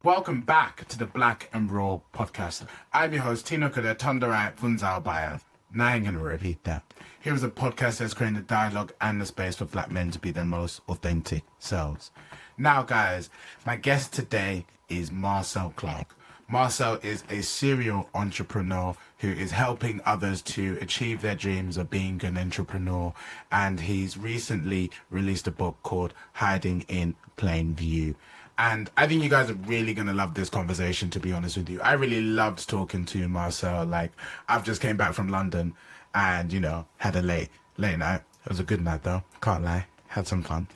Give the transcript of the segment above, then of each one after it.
Welcome back to the Black and Raww Podcast. I'm your host, Tino Kuda Tonderai Funzal Bayaz. Now I'm going to repeat that. Here is a podcast that's creating the dialogue and the space for black men to be their most authentic selves. Now, guys, my guest today is Marcel Clark. Marcel is a serial entrepreneur who is helping others to achieve their dreams of being an entrepreneur. And he's recently released a book called Hiding in Plain View. And I think you guys are really going to love this conversation, to be honest with you. I really loved talking to Marcel. Like, I've just came back from London and, had a late night. It was a good night, though. Can't lie. Had some fun.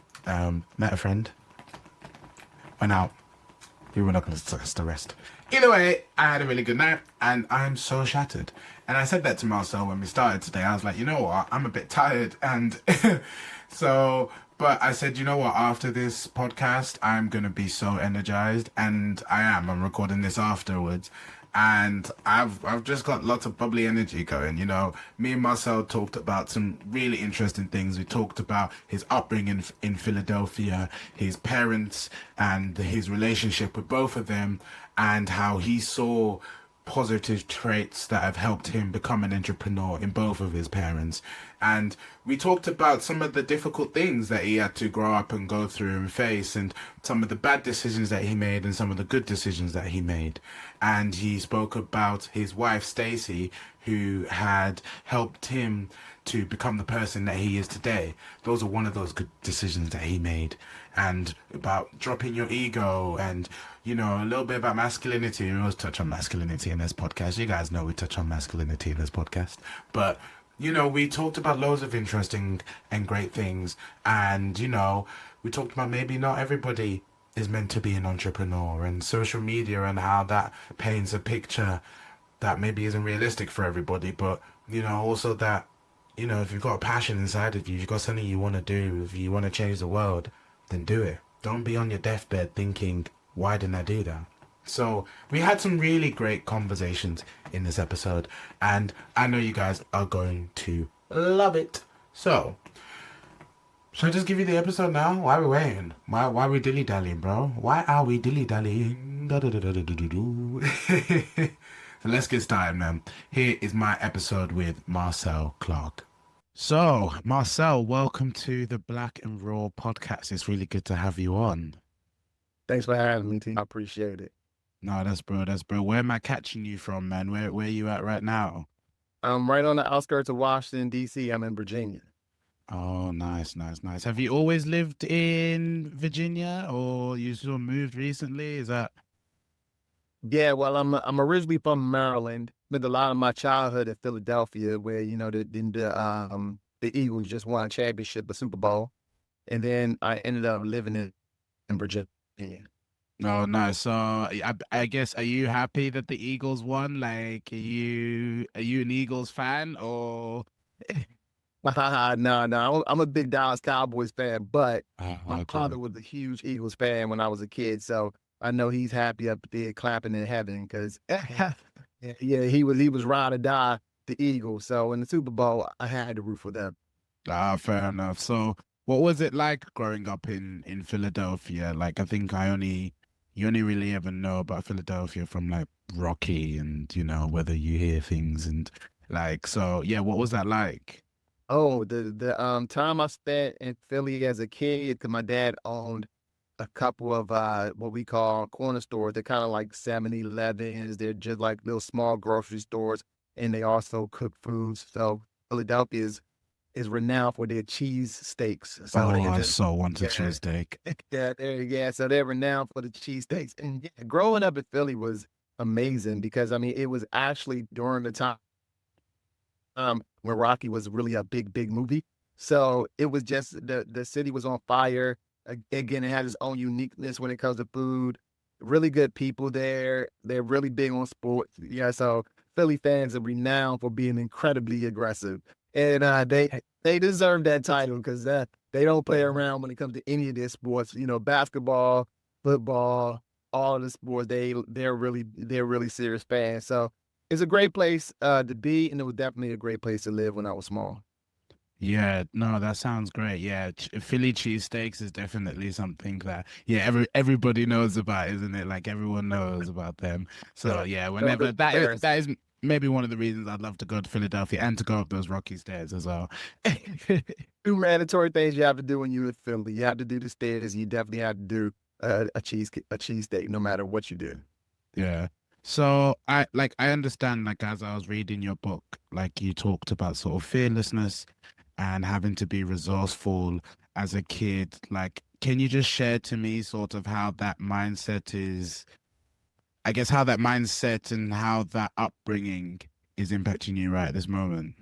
Met a friend. Went out. We were not going to discuss the rest. Either way, I had a really good night and I'm so shattered. And I said that to Marcel when we started today. I was like, you know what? I'm a bit tired. And but I said, you know what? After this podcast, I'm going to be so energized. And I am. I'm recording this afterwards. And I've just got lots of bubbly energy going. Me and Marcel talked about some really interesting things. We talked about his upbringing in Philadelphia, his parents, and his relationship with both of them, and how he saw positive traits that have helped him become an entrepreneur in both of his parents. And we talked about some of the difficult things that he had to grow up and go through and face, and some of the bad decisions that he made and some of the good decisions that he made. And he spoke about his wife Stacy, who had helped him to become the person that he is today. Those are one of those good decisions that he made. And about dropping your ego and, a little bit about masculinity. We always touch on masculinity in this podcast. You guys know we touch on masculinity in this podcast. But, we talked about loads of interesting and great things. And, we talked about maybe not everybody is meant to be an entrepreneur, and social media and how that paints a picture that maybe isn't realistic for everybody. But, also that, if you've got a passion inside of you, you've got something you want to do, if you want to change the world, then do it. Don't be on your deathbed thinking, why didn't I do that? So we had some really great conversations in this episode, and I know you guys are going to love it. So, should I just give you the episode now? Why are we waiting? Why are we dilly-dallying, bro? Why are we dilly-dallying? So let's get started, man. Here is my episode with Marcel Clark. So, Marcel, welcome to the Black and Raww Podcast. It's really good to have you on. Thanks for having me, T. I appreciate it. No, that's bro. Where am I catching you from, man? Where are you at right now? I'm right on the outskirts of Washington, D.C. I'm in Virginia. Oh, nice. Have you always lived in Virginia, or you sort of moved recently? Is that? Yeah, well, I'm originally from Maryland. Spent a lot of my childhood in Philadelphia, where the Eagles just won a championship, a Super Bowl, and then I ended up living in Virginia. Oh, nice. So I guess, are you happy that the Eagles won? Like, are you an Eagles fan, or? No, I'm a big Dallas Cowboys fan, but my Okay. father was a huge Eagles fan when I was a kid, so I know he's happy up there clapping in heaven because yeah, he was ride or die the Eagles. So in the Super Bowl, I had to root for them. Fair enough. So what was it like growing up in Philadelphia? Like, I think you only really ever know about Philadelphia from like Rocky and, whether you hear things and like, so yeah, what was that like? Oh, the time I spent in Philly as a kid, because my dad owned a couple of what we call corner stores. They're kind of like 7-Elevens. They're just like little small grocery stores, and they also cook foods. So Philadelphia is renowned for their cheese steaks. So I so want a cheesesteak. yeah. So they're renowned for the cheese steaks. And yeah, growing up in Philly was amazing because it was actually during the time when Rocky was really a big movie. So it was just the city was on fire. Again, it had its own uniqueness when it comes to food. Really good people there. They're really big on sports. Yeah, so Philly fans are renowned for being incredibly aggressive, and they deserve that title because they don't play around when it comes to any of their sports. Basketball, football, all of the sports. They're really serious fans. So it's a great place to be, and it was definitely a great place to live when I was small. Yeah, no, that sounds great. Yeah, Philly cheesesteaks is definitely something that everybody knows about, isn't it? Like everyone knows about them. So So, yeah, so whenever the Bears. that is maybe one of the reasons I'd love to go to Philadelphia and to go up those rocky stairs as well. Two mandatory things you have to do when you're in Philly. You have to do the stairs. You definitely have to do a cheesesteak, no matter what you do. Yeah. So I understand, like, as I was reading your book, like you talked about sort of fearlessness and having to be resourceful as a kid. Like, can you just share to me sort of how that mindset is, I guess, how that mindset and how that upbringing is impacting you right at this moment?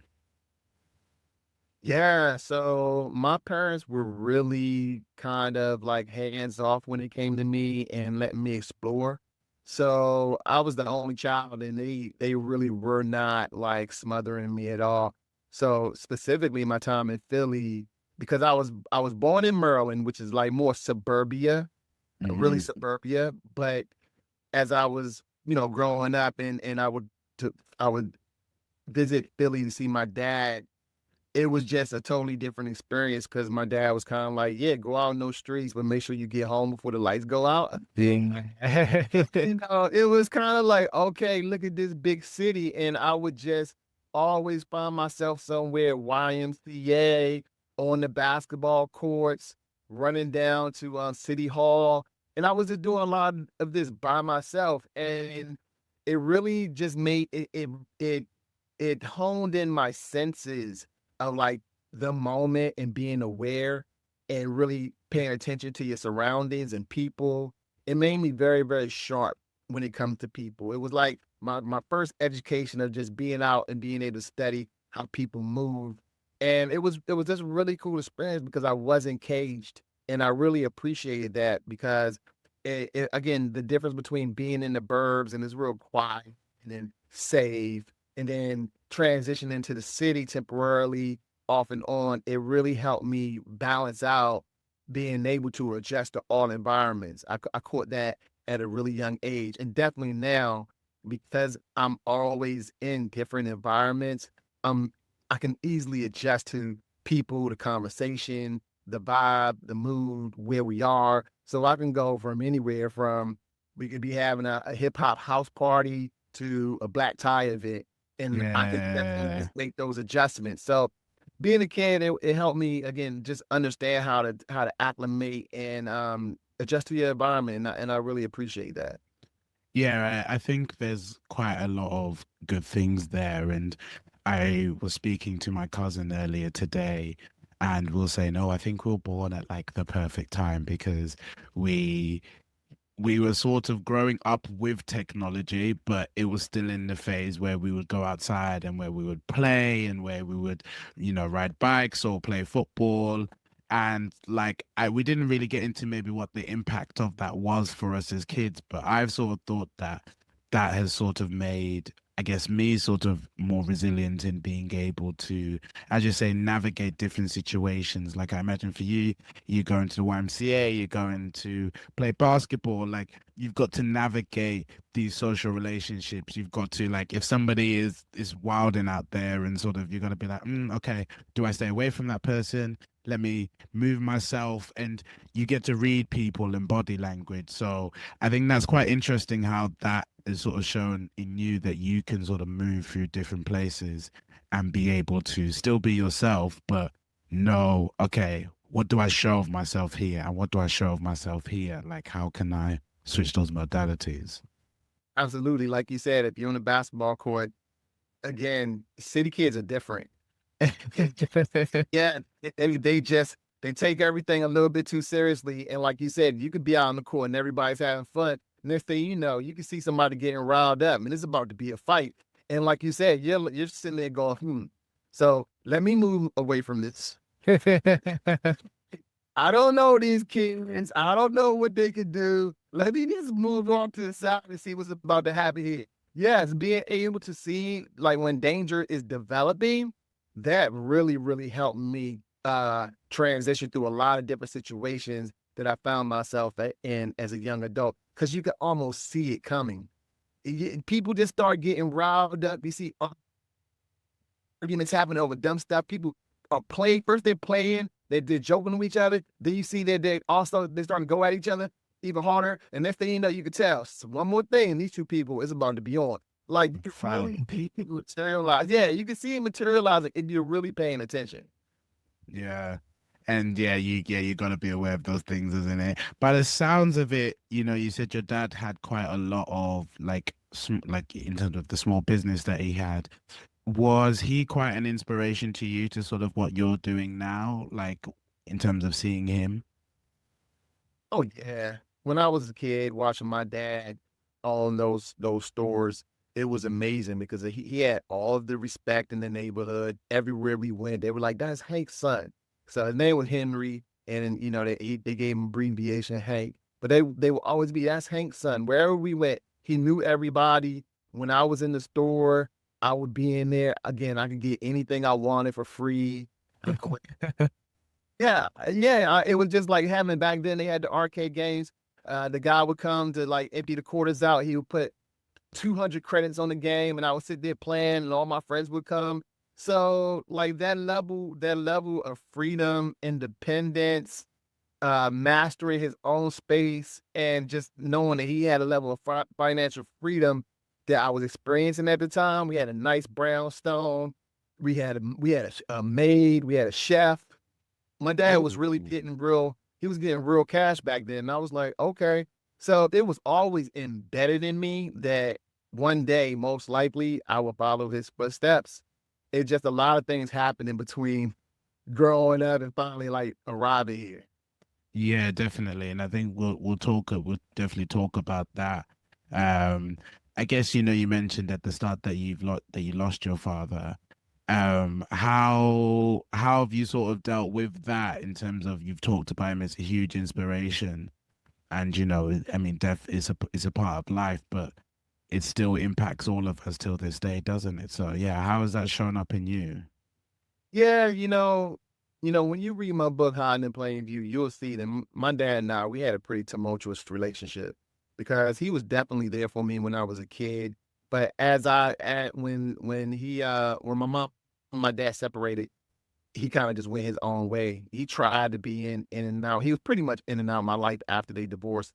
Yeah, so my parents were really kind of like hands off when it came to me and letting me explore. So I was the only child and they really were not like smothering me at all. So specifically my time in Philly, because I was born in Maryland, which is like more suburbia, really Hmm. suburbia. But as I was, growing up and I would visit Philly to see my dad, it was just a totally different experience because my dad was kind of like, "Yeah, go out in those streets, but make sure you get home before the lights go out." Yeah. It was kind of like, okay, look at this big city, and I would just always find myself somewhere YMCA on the basketball courts, running down to City Hall, and I was just doing a lot of this by myself, and it really just made it honed in my senses of like the moment and being aware and really paying attention to your surroundings and people. It made me very, very sharp when it comes to people. It was like my first education of just being out and being able to study how people move. And it was just a really cool experience because I wasn't caged. And I really appreciated that because again, the difference between being in the burbs and it's real quiet and then safe and then transition into the city temporarily off and on, it really helped me balance out being able to adjust to all environments. I caught that at a really young age. And definitely now, because I'm always in different environments, um, I can easily adjust to people, the conversation, the vibe, the mood, where we are. So I can go from anywhere from we could be having a hip hop house party to a black tie event and I could definitely Yeah. just make those adjustments. So being a kid, it helped me again just understand how to acclimate and adjust to your environment, and I really appreciate that. Yeah, I think there's quite a lot of good things there. And I was speaking to my cousin earlier today, and we'll say, no, I think we we're born at like the perfect time because we we were sort of growing up with technology, but it was still in the phase where we would go outside and where we would play and where we would, ride bikes or play football. And like we didn't really get into maybe what the impact of that was for us as kids, but I've sort of thought that that has sort of made, I guess, me sort of more resilient in being able to, as you say, navigate different situations. Like I imagine for you, you go into the YMCA, you're going to play basketball, like you've got to navigate these social relationships. You've got to, like, if somebody is wilding out there and sort of you're gonna be like, okay, do I stay away from that person? Let me move myself. And you get to read people and body language. So I think that's quite interesting how that is sort of shown in you, that you can sort of move through different places and be able to still be yourself, but know, okay, what do I show of myself here and what do I show of myself here? Like, how can I switch those modalities? Absolutely, like you said, if you're on the basketball court, again, city kids are different. Yeah, they take everything a little bit too seriously, and like you said, you could be out on the court and everybody's having fun. Next thing you know, you can see somebody getting riled up, and it's about to be a fight. And like you said, you're sitting there going, So let me move away from this. I don't know these kids. I don't know what they could do. Let me just move on to the side and see what's about to happen here. Yes, being able to see like when danger is developing, that really, really helped me transition through a lot of different situations that I found myself in as a young adult. Cause you could almost see it coming. People just start getting riled up. You see arguments happening over dumb stuff. People play. First they're playing, they're joking with each other. Then you see that they're starting to go at each other even harder. And next thing you know, you can tell one more thing. These two people is about to be on. Like you can really materialize. Yeah, you can see it materializing if you're really paying attention. Yeah. And you're gonna be aware of those things, isn't it? By the sounds of it, you said your dad had quite a lot of like in terms of the small business that he had. Was he quite an inspiration to you to sort of what you're doing now, like in terms of seeing him? Oh yeah. When I was a kid watching my dad own those stores, it was amazing because he had all of the respect in the neighborhood. Everywhere we went, they were like, "That's Hank's son." So his name was Henry, and they gave him abbreviation Hank. But they would always be, "That's Hank's son." Wherever we went, he knew everybody. When I was in the store, I would be in there. Again, I could get anything I wanted for free. Yeah, yeah, it was just like having back then, they had the arcade games. The guy would come to, like, empty the quarters out. He would put 200 credits on the game, and I would sit there playing, and all my friends would come. So, like, that level of freedom, independence, mastering his own space, and just knowing that he had a level of financial freedom that I was experiencing at the time. We had a nice brownstone. We had a maid. We had a chef. My dad was really he was getting real cash back then. And I was like, okay. So it was always embedded in me that one day, most likely, I will follow his footsteps. It just a lot of things happened in between growing up and finally like arriving here. Yeah, definitely. And I think we'll definitely talk about that. Um, I guess you mentioned at the start that you lost your father. How have you sort of dealt with that in terms of you've talked about him as a huge inspiration, and I mean, death is a part of life, but it still impacts all of us till this day, doesn't it? So yeah, how has that shown up in you? Yeah, when you read my book, Hiding in Plain View, you'll see that my dad and I, we had a pretty tumultuous relationship because he was definitely there for me when I was a kid. But when my mom and my dad separated, he kind of just went his own way. He tried to be in and out. He was pretty much in and out of my life after they divorced.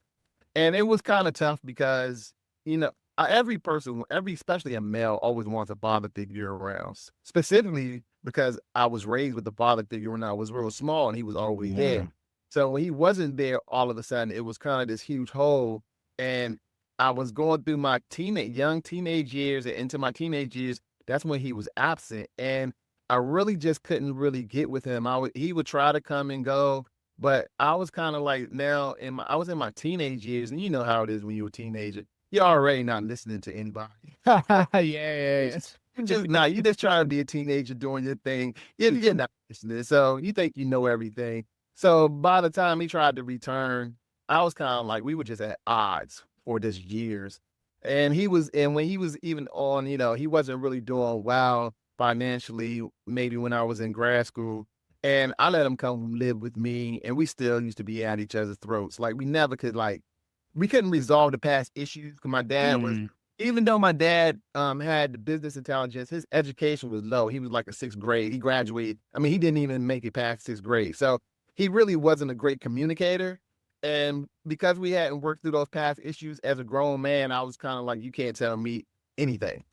And it was kind of tough because, you know, every person, especially a male, always wants a father figure around. Specifically because I was raised with the father figure when I was real small, and he was always Yeah. there. So when he wasn't there, all of a sudden it was kind of this huge hole. And I was going through my young teenage years and into my teenage years. That's when he was absent, and I really just couldn't really get with him. He would try to come and go, but I was kind of like now I was in my teenage years, and you know how it is when you're a teenager. You're already not listening to anybody. Yeah, yeah, You just trying to be a teenager doing your thing. You're not listening. So you think you know everything. So by the time he tried to return, I was kind of like, we were just at odds for this years. And when he was even on, he wasn't really doing well financially, maybe when I was in grad school. And I let him come live with me, and we still used to be at each other's throats. Like we couldn't resolve the past issues because my dad was, Mm. even though my dad had the business intelligence, his education was low. He was like a sixth grade. He graduated. I mean, he didn't even make it past sixth grade. So he really wasn't a great communicator. And because we hadn't worked through those past issues as a grown man, I was kind of like, you can't tell me anything.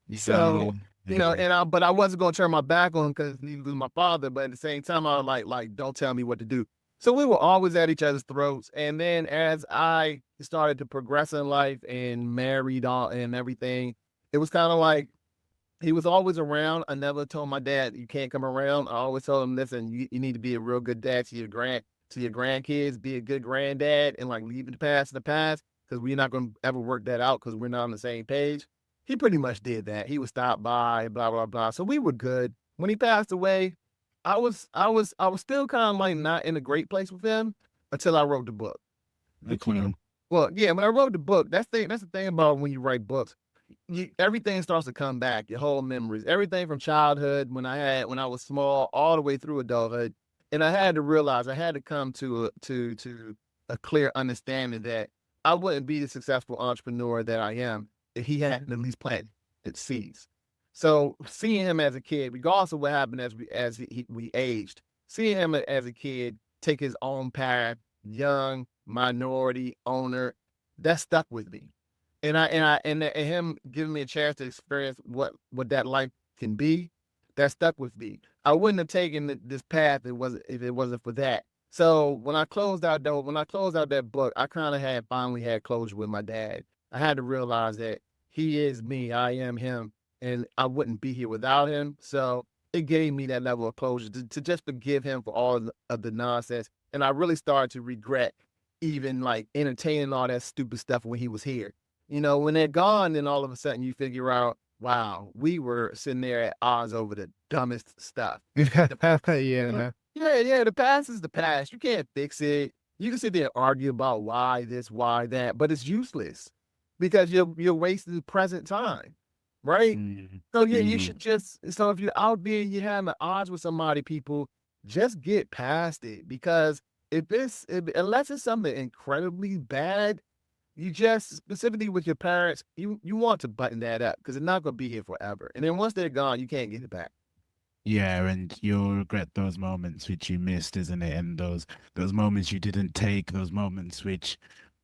Yeah. So, but I wasn't going to turn my back on him because he was my father. But at the same time, I was like, don't tell me what to do. So we were always at each other's throats. And then as I started to progress in life and married all and everything, it was kind of like he was always around. I never told my dad you can't come around. I always told him, listen, you need to be a real good dad to your grandkids, be a good granddad, and like leave the past in the past because we're not going to ever work that out because we're not on the same page. He pretty much did that. He would stop by, blah blah blah. So we were good. When he passed away, I was still kind of like not in a great place with him until I wrote the book. Okay. Well, yeah, when I wrote the book, that's the thing about when you write books. Everything starts to come back, your whole memories, everything from childhood when I was small all the way through adulthood. And I had to realize I had to come to a clear understanding that I wouldn't be the successful entrepreneur that I am if he hadn't at least planted seeds. So seeing him as a kid, regardless of what happened we aged, seeing him as a kid take his own path, young minority owner, that stuck with me. And him giving me a chance to experience what that life can be, that stuck with me. I wouldn't have taken this path if it wasn't for that. So when I closed out that book, I kind of had finally had closure with my dad. I had to realize that he is me, I am him, and I wouldn't be here without him. So it gave me that level of closure to just forgive him for all of the nonsense. And I really started to regret even like entertaining all that stupid stuff when he was here. When they're gone, then all of a sudden you figure out, wow, we were sitting there at odds over the dumbest stuff. Yeah. Yeah, the past is the past. You can't fix it. You can sit there and argue about why this, why that, but it's useless because you're wasting the present time, right? So yeah, you should so if you're out there and you're having odds with somebody, people, just get past it because unless it's something incredibly bad, you just specifically with your parents, you want to button that up because they're not going to be here forever. And then once they're gone, you can't get it back. Yeah, and you'll regret those moments which you missed, isn't it? And those moments you didn't take, those moments which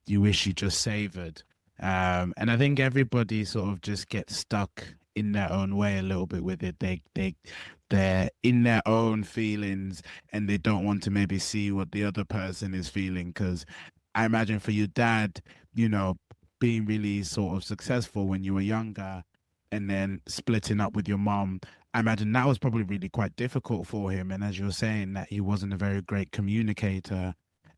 you wish you just savored. And I think everybody sort of just gets stuck in their own way a little bit with it. They're in their own feelings and they don't want to maybe see what the other person is feeling. Because I imagine for your dad, being really sort of successful when you were younger and then splitting up with your mom, I imagine that was probably really quite difficult for him. And as you're saying, that he wasn't a very great communicator.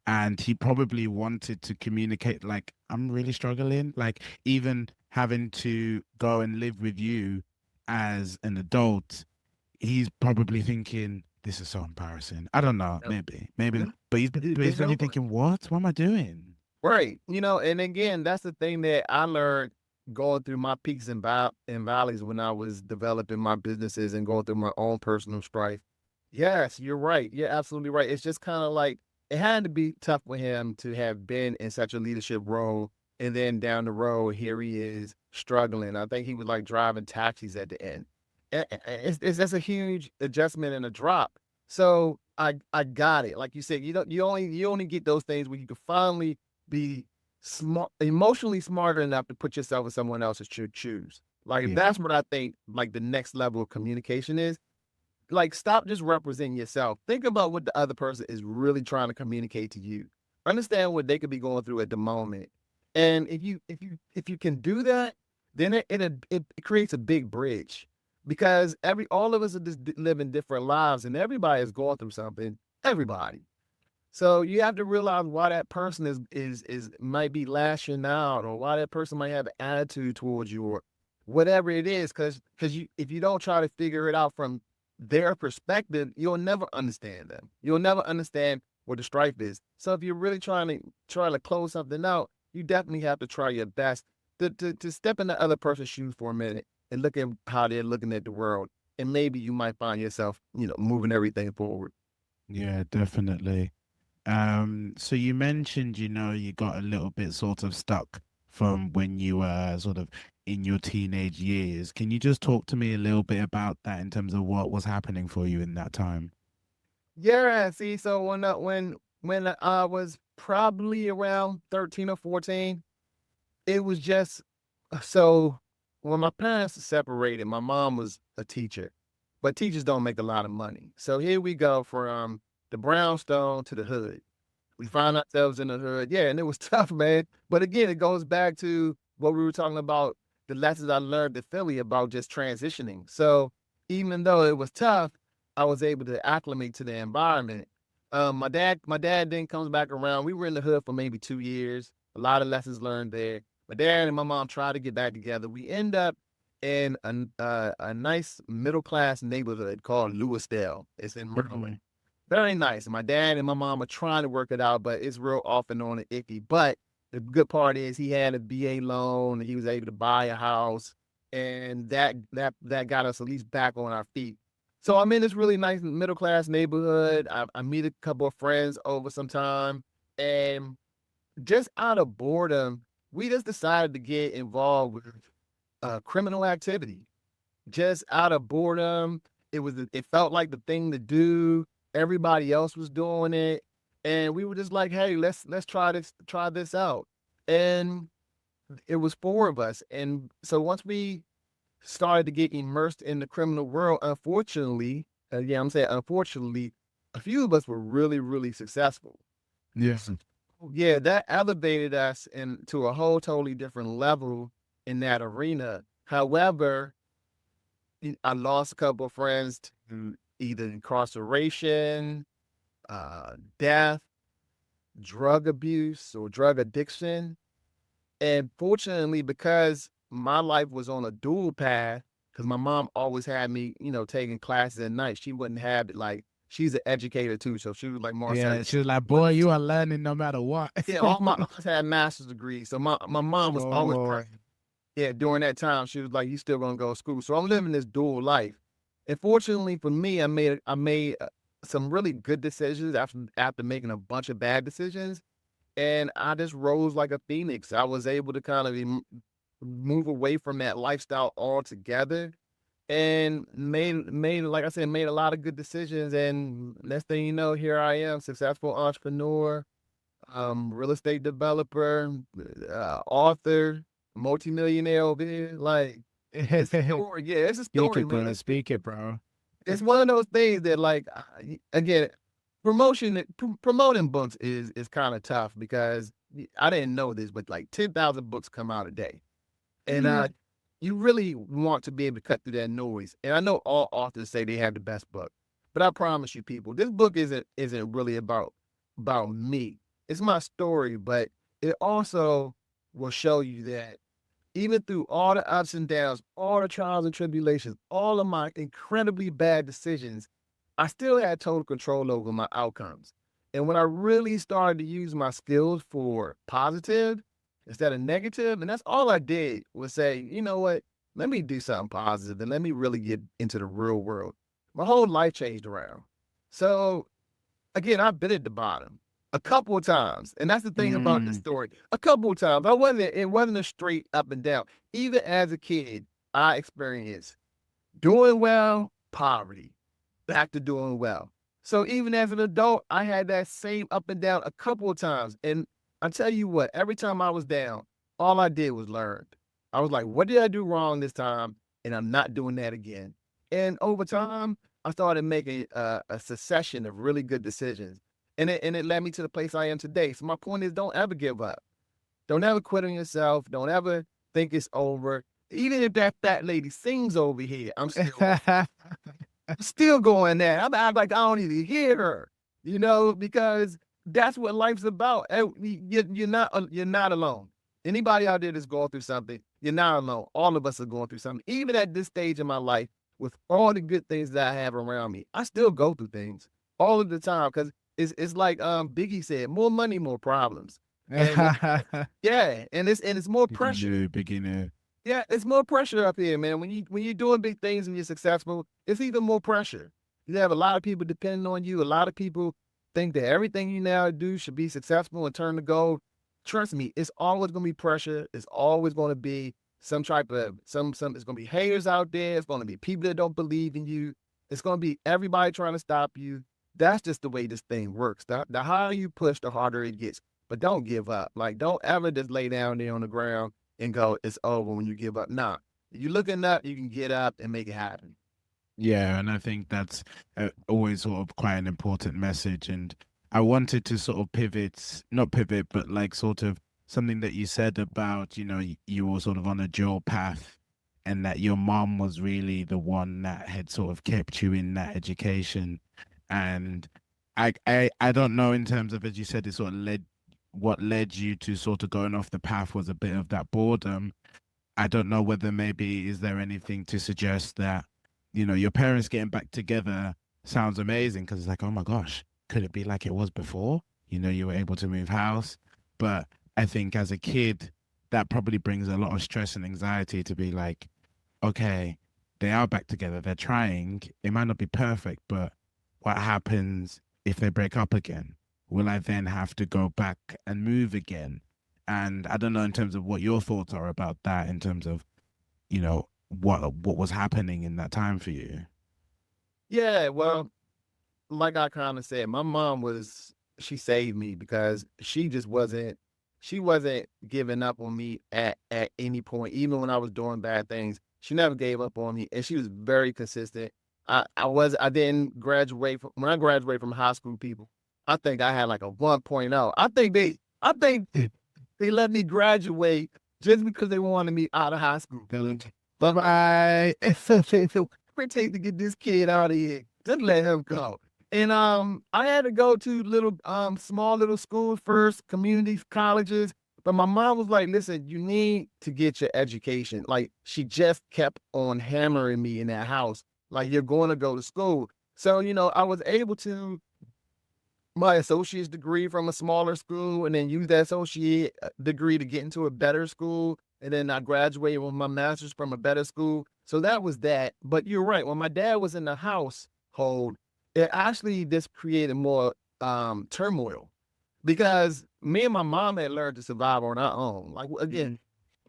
And he probably wanted to communicate, like, I'm really struggling. Like, even having to go and live with you as an adult, he's probably thinking, this is so embarrassing. I don't know, Yep. maybe, but he's probably thinking, what am I doing? Right. And again, that's the thing that I learned going through my peaks and valleys when I was developing my businesses and going through my own personal strife. Yes, you're right. You're absolutely right. It's just kind of like it had to be tough for him to have been in such a leadership role. And then down the road, here he is struggling. I think he was like driving taxis at the end. That's a huge adjustment and a drop. So I got it. Like you said, you only get those things when you can finally be smart, emotionally smart enough to put yourself in someone else's shoes. Like Yeah. that's what I think. Like the next level of communication is. Like stop just representing yourself. Think about what the other person is really trying to communicate to you. Understand what they could be going through at the moment. And if you can do that, then it creates a big bridge because all of us are just living different lives and everybody is going through something. Everybody. So you have to realize why that person is might be lashing out or why that person might have an attitude towards you or whatever it is. Because if you don't try to figure it out from their perspective, you'll never understand them. You'll never understand what the strife is. So if you're really trying to close something out, you definitely have to try your best to step in the other person's shoes for a minute and look at how they're looking at the world. And maybe you might find yourself, moving everything forward. Yeah, definitely. So you mentioned, you got a little bit sort of stuck from when you were sort of in your teenage years. Can you just talk to me a little bit about that in terms of what was happening for you in that time? Yeah, see, so when I was probably around 13 or 14, it was just so when my parents separated, my mom was a teacher, but teachers don't make a lot of money. So here we go from the brownstone to the hood. We find ourselves in the hood. Yeah, and it was tough, man. But again, it goes back to what we were talking about, the lessons I learned in Philly about just transitioning. So even though it was tough, I was able to acclimate to the environment. My dad then comes back around. We were in the hood for maybe 2 years. A lot of lessons learned there. My dad and my mom tried to get back together. We end up in a nice middle class neighborhood called Lewisdale. It's in Maryland. Very nice. My dad and my mom are trying to work it out, but it's real off and on and icky. But the good part is he had a BA loan. He was able to buy a house, and that got us at least back on our feet. So I'm in this really nice middle class neighborhood. I meet a couple of friends over some time, and just out of boredom, we just decided to get involved with criminal activity. just out of boredom. It felt like the thing to do. Everybody else was doing it. And we were just like, hey, let's try this out. And it was four of us. And so once we started to get immersed in the criminal world, unfortunately, yeah, I'm saying unfortunately, a few of us were really, really successful. Yes. Yeah, that elevated us into a whole totally different level in that arena. However, I lost a couple of friends to either incarceration, death, drug abuse, or drug addiction. And fortunately, because my life was on a dual path, because my mom always had me, taking classes at night. She wouldn't have it like she's an educator too. So she was like, Marcel, Yeah, she was like, boy, you are learning no matter what. yeah, all my uncles had master's degrees. So my mom was Oh always boy. yeah, during that time, she was like, "You still gonna go to school?" So I'm living this dual life, and fortunately for me, I made some really good decisions after making a bunch of bad decisions, and I just rose like a phoenix. I was able to kind of move away from that lifestyle altogether, and made like I said, made a lot of good decisions. And next thing you know, here I am, successful entrepreneur, real estate developer, author, multimillionaire over here. Like, it's a story. Yeah, it's a Speak story, it, man. bro. Speak it, bro. It's one of those things that, like, again, promoting books is kind of tough because I didn't know this, but like 10,000 books come out a day, and you really want to be able to cut through that noise. And I know all authors say they have the best book, but I promise you, people, this book isn't really about me. It's my story, but it also will show you that even through all the ups and downs, all the trials and tribulations, all of my incredibly bad decisions, I still had total control over my outcomes. And when I really started to use my skills for positive instead of negative, and that's all I did was say, you know what? Let me do something positive and let me really get into the real world. My whole life changed around. So again, I've been at the bottom a couple of times, and that's the thing about this story. A couple of times, it wasn't a straight up and down. Even as a kid, I experienced doing well, poverty, back to doing well. So even as an adult, I had that same up and down a couple of times. And I tell you what, every time I was down, all I did was learn. I was like, what did I do wrong this time? And I'm not doing that again. And over time, I started making a succession of really good decisions. And it led me to the place I am today. So my point is, don't ever give up. Don't ever quit on yourself. Don't ever think it's over. Even if that fat lady sings over here, I'm still going there. I'm like, I don't even hear her, because that's what life's about. You're not alone. Anybody out there that's going through something, you're not alone. All of us are going through something. Even at this stage in my life, with all the good things that I have around me, I still go through things all of the time because it's like Biggie said, more money, more problems. And yeah, and it's more pressure. Beginner. Yeah, it's more pressure up here, man. When you're doing big things and you're successful, it's even more pressure. You have a lot of people depending on you. A lot of people think that everything you now do should be successful and turn to gold. Trust me, it's always gonna be pressure. It's always gonna be some type of it's gonna be haters out there. It's gonna be people that don't believe in you. It's gonna be everybody trying to stop you. That's just the way this thing works. The harder you push, the harder it gets. But don't give up. Like, don't ever just lay down there on the ground and go, it's over when you give up. Nah, you're looking up, you can get up and make it happen. Yeah, and I think that's always sort of quite an important message. And I wanted to sort of not pivot, but like sort of something that you said about, you were sort of on a dual path and that your mom was really the one that had sort of kept you in that education. And I don't know in terms of, as you said, it sort of what led you to sort of going off the path was a bit of that boredom. I don't know whether maybe is there anything to suggest that, your parents getting back together sounds amazing because it's like, oh my gosh, could it be like it was before? You were able to move house. But I think as a kid, that probably brings a lot of stress and anxiety to be like, okay, they are back together. They're trying. It might not be perfect, but what happens if they break up again? Will I then have to go back and move again? And I don't know in terms of what your thoughts are about that, in terms of, what was happening in that time for you? Yeah, well, like I kind of said, my mom she saved me because she wasn't giving up on me at any point, even when I was doing bad things. She never gave up on me, and she was very consistent. I didn't graduate when I graduated from high school, people. I think I had like a 1.0. I think they let me graduate just because they wanted me out of high school. But it take to get this kid out of here. Just let him go. And I had to go to little small little schools first, community colleges. But my mom was like, listen, you need to get your education. Like, she just kept on hammering me in that house. Like, you're going to go to school. So, I was able to my associate's degree from a smaller school and then use that associate degree to get into a better school. And then I graduated with my master's from a better school. So that was that. But you're right. When my dad was in the household, it actually just created more turmoil because me and my mom had learned to survive on our own. Like, again,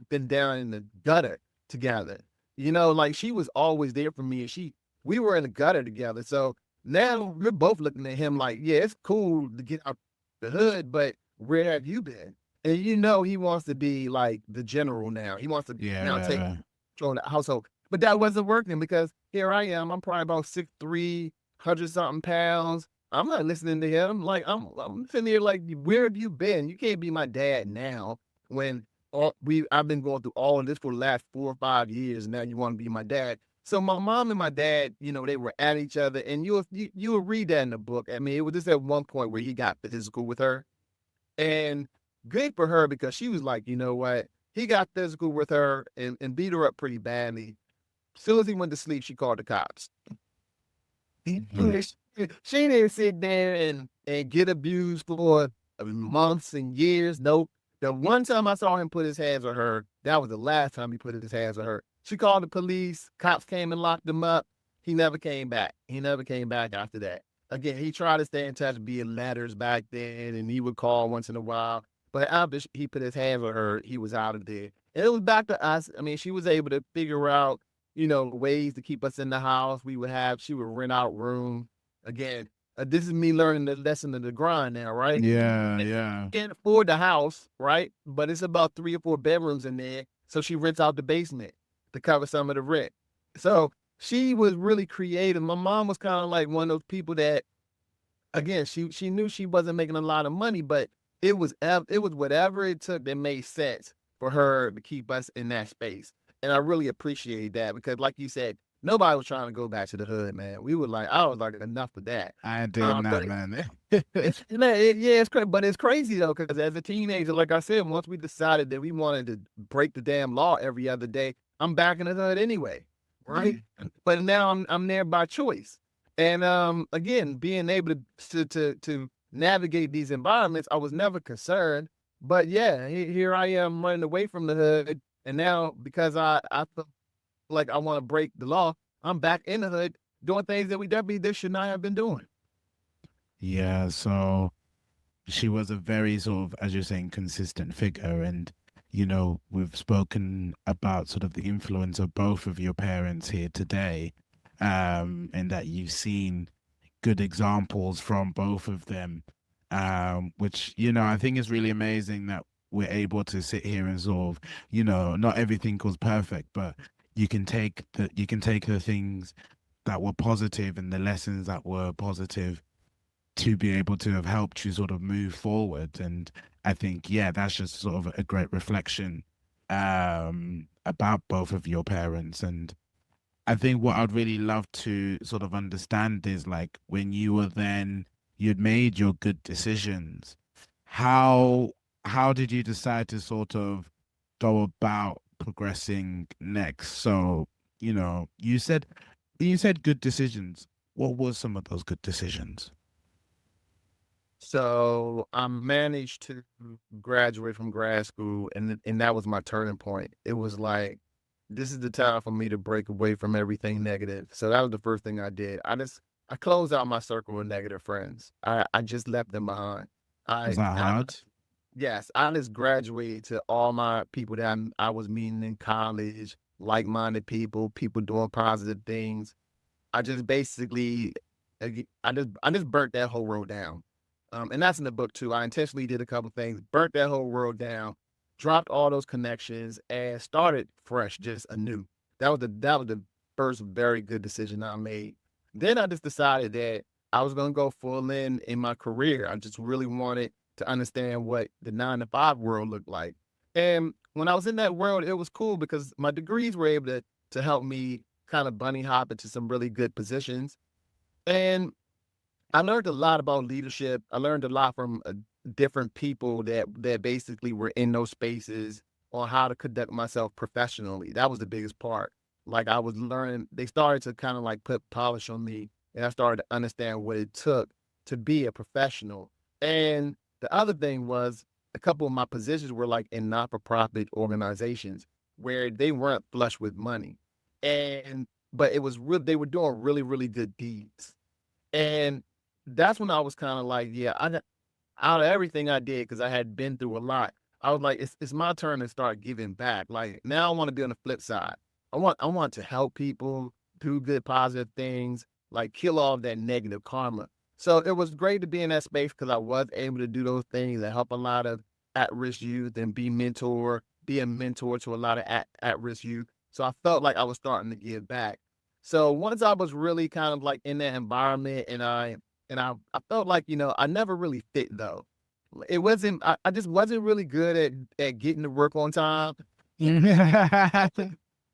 been down in the gutter together. Like, she was always there for me, and we were in the gutter together. So now we're both looking at him like, yeah, it's cool to get out the hood, but where have you been? And he wants to be like the general now. He wants to now take Yeah. control of the household. But that wasn't working because here I am. I'm probably about 6'3", 100-something pounds. I'm not listening to him. Like, I'm sitting here like, where have you been? You can't be my dad now when I've been going through all of this for the last 4 or 5 years. Now you want to be my dad. So my mom and my dad, they were at each other, and you'll read that in the book. I mean, it was just at one point where he got physical with her, and good for her because she was like, you know what? He got physical with her and beat her up pretty badly. As soon as he went to sleep, she called the cops. Mhm. She didn't sit there and get abused for months and years. Nope. The one time I saw him put his hands on her, that was the last time he put his hands on her. She called the police. Cops came and locked him up. He never came back. He never came back after that. Again, he tried to stay in touch via letters back then, and he would call once in a while. But after he put his hands on her, he was out of there. And it was back to us. I mean, she was able to figure out, ways to keep us in the house. She would rent out rooms. Again, this is me learning the lesson of the grind now, right? Yeah, yeah. Can't afford the house, right? But it's about 3 or 4 bedrooms in there. So she rents out the basement to cover some of the rent. So she was really creative. My mom was kind of like one of those people that, again, she knew she wasn't making a lot of money, but it was whatever it took that made sense for her to keep us in that space. And I really appreciate that because, like you said, nobody was trying to go back to the hood, man. I was like, enough of that. I did not, But man. it's crazy, but it's crazy though, because as a teenager, like I said, once we decided that we wanted to break the damn law every other day, I'm back in the hood anyway, right? But now I'm there by choice, and again, being able to navigate these environments, I was never concerned. But yeah, here I am running away from the hood, and now because I feel like I want to break the law, I'm back in the hood doing things that we definitely should not have been doing. Yeah, so she was a very sort of, as you're saying, consistent figure. And, we've spoken about sort of the influence of both of your parents here today, and that you've seen good examples from both of them, which, I think is really amazing that we're able to sit here and sort of, not everything was perfect, but you can take the things that were positive and the lessons that were positive to be able to have helped you sort of move forward. And I think, yeah, that's just sort of a great reflection about both of your parents. And I think what I'd really love to sort of understand is like when you'd made your good decisions, how did you decide to sort of go about progressing next? So, you said good decisions. What were some of those good decisions? So I managed to graduate from grad school, and that was my turning point. It was like, this is the time for me to break away from everything negative. So that was the first thing I did. I closed out my circle of negative friends. I just left them behind. Was I, that I hard? Yes, I just graduated to all my people that I was meeting in college, like-minded people, people doing positive things. I just basically, I just burnt that whole world down. And that's in the book too. I intentionally did a couple things, burnt that whole world down, dropped all those connections, and started fresh, just anew. That was the first very good decision I made. Then I just decided that I was gonna go full in my career. I just really wanted to understand what the 9 to 5 world looked like. And when I was in that world, it was cool because my degrees were able to help me kind of bunny hop into some really good positions. And I learned a lot about leadership. I learned a lot from different people that basically were in those spaces on how to conduct myself professionally. That was the biggest part. Like I was learning, they started to kind of like put polish on me, and I started to understand what it took to be a professional. And the other thing was a couple of my positions were like in not-for-profit organizations where they weren't flush with money. And but it was real, they were doing really, really good deeds. And that's when I was kind of like, yeah, out of everything I did, because I had been through a lot, I was like, it's my turn to start giving back. Like now I want to be on the flip side. I want to help people, do good positive things, like kill all that negative karma. So it was great to be in that space because I was able to do those things and help a lot of at-risk youth and be a mentor to a lot of at-risk youth. So I felt like I was starting to give back. So once I was really kind of like in that environment, and I felt like, I never really fit though. It wasn't I just wasn't really good at getting to work on time. It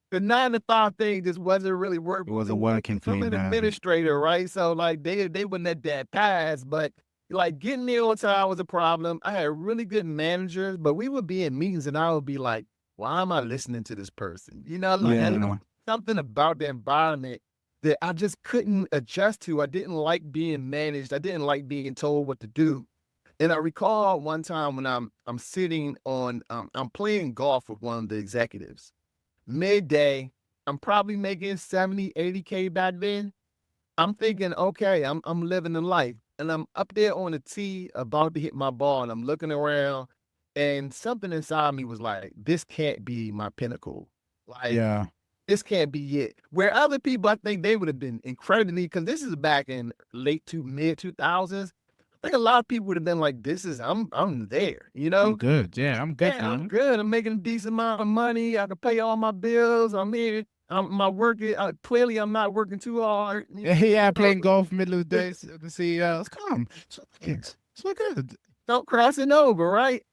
The 9 to 5 thing just wasn't really working. wasn't working for I'm you an now. administrator, right? So like they wouldn't let that pass, but like getting there on time was a problem. I had really good managers, but we would be in meetings and I would be like, why am I listening to this person? Like Yeah. and something about the environment that I just couldn't adjust to. I didn't like being managed. I didn't like being told what to do. And I recall one time when I'm sitting on I'm playing golf with one of the executives midday. I'm probably making 70, 80K back then. I'm thinking, okay, I'm living the life. And I'm up there on the tee about to hit my ball and I'm looking around and something inside me was like, this can't be my pinnacle. Like, Yeah. this can't be it. Where other people, I think they would have been incredibly, because this is back in late to mid 2000s. I think a lot of people would have been like, I'm there, I'm good. Yeah, I'm good yeah, I'm now. good. I'm making a decent amount of money. I can pay all my bills. I'm here. My work. Clearly, I'm not working too hard. Yeah, playing golf middle of the day. The CEOs. Come. So good. Don't crossing over, right?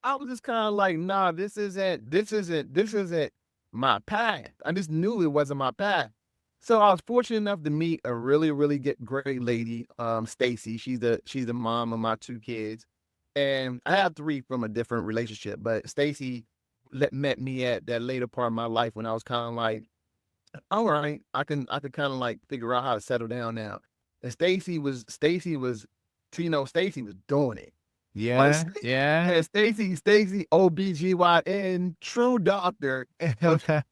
I was just kind of like, nah, this isn't my path. I just knew it wasn't my path. So I was fortunate enough to meet a really, really great lady, Stacy. She's the mom of my 2 kids, and I have 3 from a different relationship. But Stacy met me at that later part of my life when I was kind of like, all right, I could kind of like figure out how to settle down now. And Stacy was, Stacy was doing it. Like Yeah. Yeah. and Stacy, OBGYN, true doctor.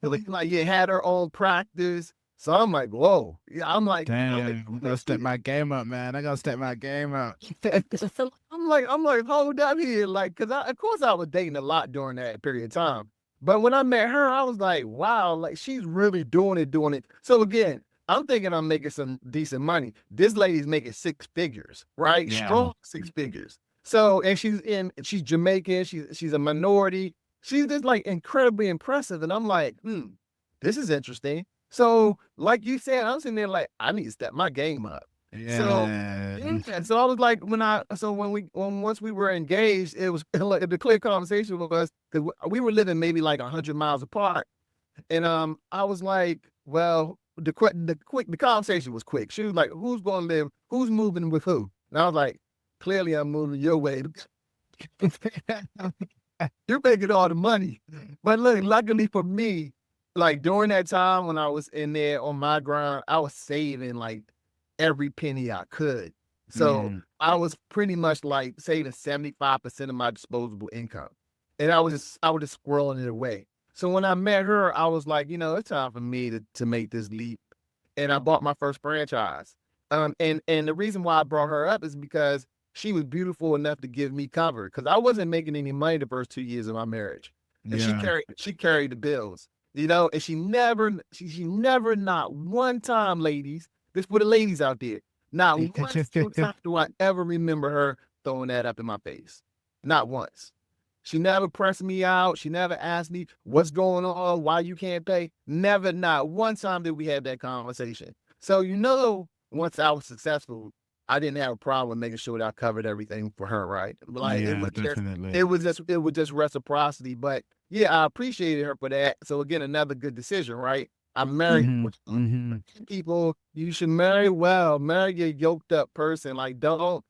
Like you had her own practice. So I'm like, whoa. Yeah, I'm like, Damn. I gotta step my game up, man. I gotta step my game up. I'm like, hold up here. Like, cause of course I was dating a lot during that period of time. But when I met her, I was like, wow, like she's really doing it. So again, I'm thinking I'm making some decent money. This lady's making 6 figures, right? Yeah. Strong 6 figures. So, and she's Jamaican. She's a minority. She's just like incredibly impressive. And I'm like, this is interesting. So, like you said, I'm sitting there like, I need to step my game up. So, Yeah. yeah. So I was like, once we were engaged, it was like the clear conversation with us because we were living maybe like 100 miles apart. And I was like, well, the conversation was quick. She was like, who's going to live? Who's moving with who? And I was like, clearly I'm moving your way. You're making all the money. But look, luckily for me, like during that time when I was in there on my grind, I was saving like every penny I could. So I was pretty much like saving 75% of my disposable income. And I was just squirreling it away. So when I met her, I was like, it's time for me to make this leap. And I bought my first franchise. And the reason why I brought her up is because she was beautiful enough to give me cover because I wasn't making any money the first 2 years of my marriage. And Yeah. she carried the bills, and she never, not one time, ladies, this for the ladies out there, not one single time do I ever remember her throwing that up in my face. Not once. She never pressed me out. She never asked me what's going on, why you can't pay. Never, not one time did we have that conversation. So, once I was successful, I didn't have a problem making sure that I covered everything for her, right? Like Yeah, definitely. it was just reciprocity. But yeah, I appreciated her for that. So again, another good decision, right? I married people. You should marry well. Marry a yoked up person. Like don't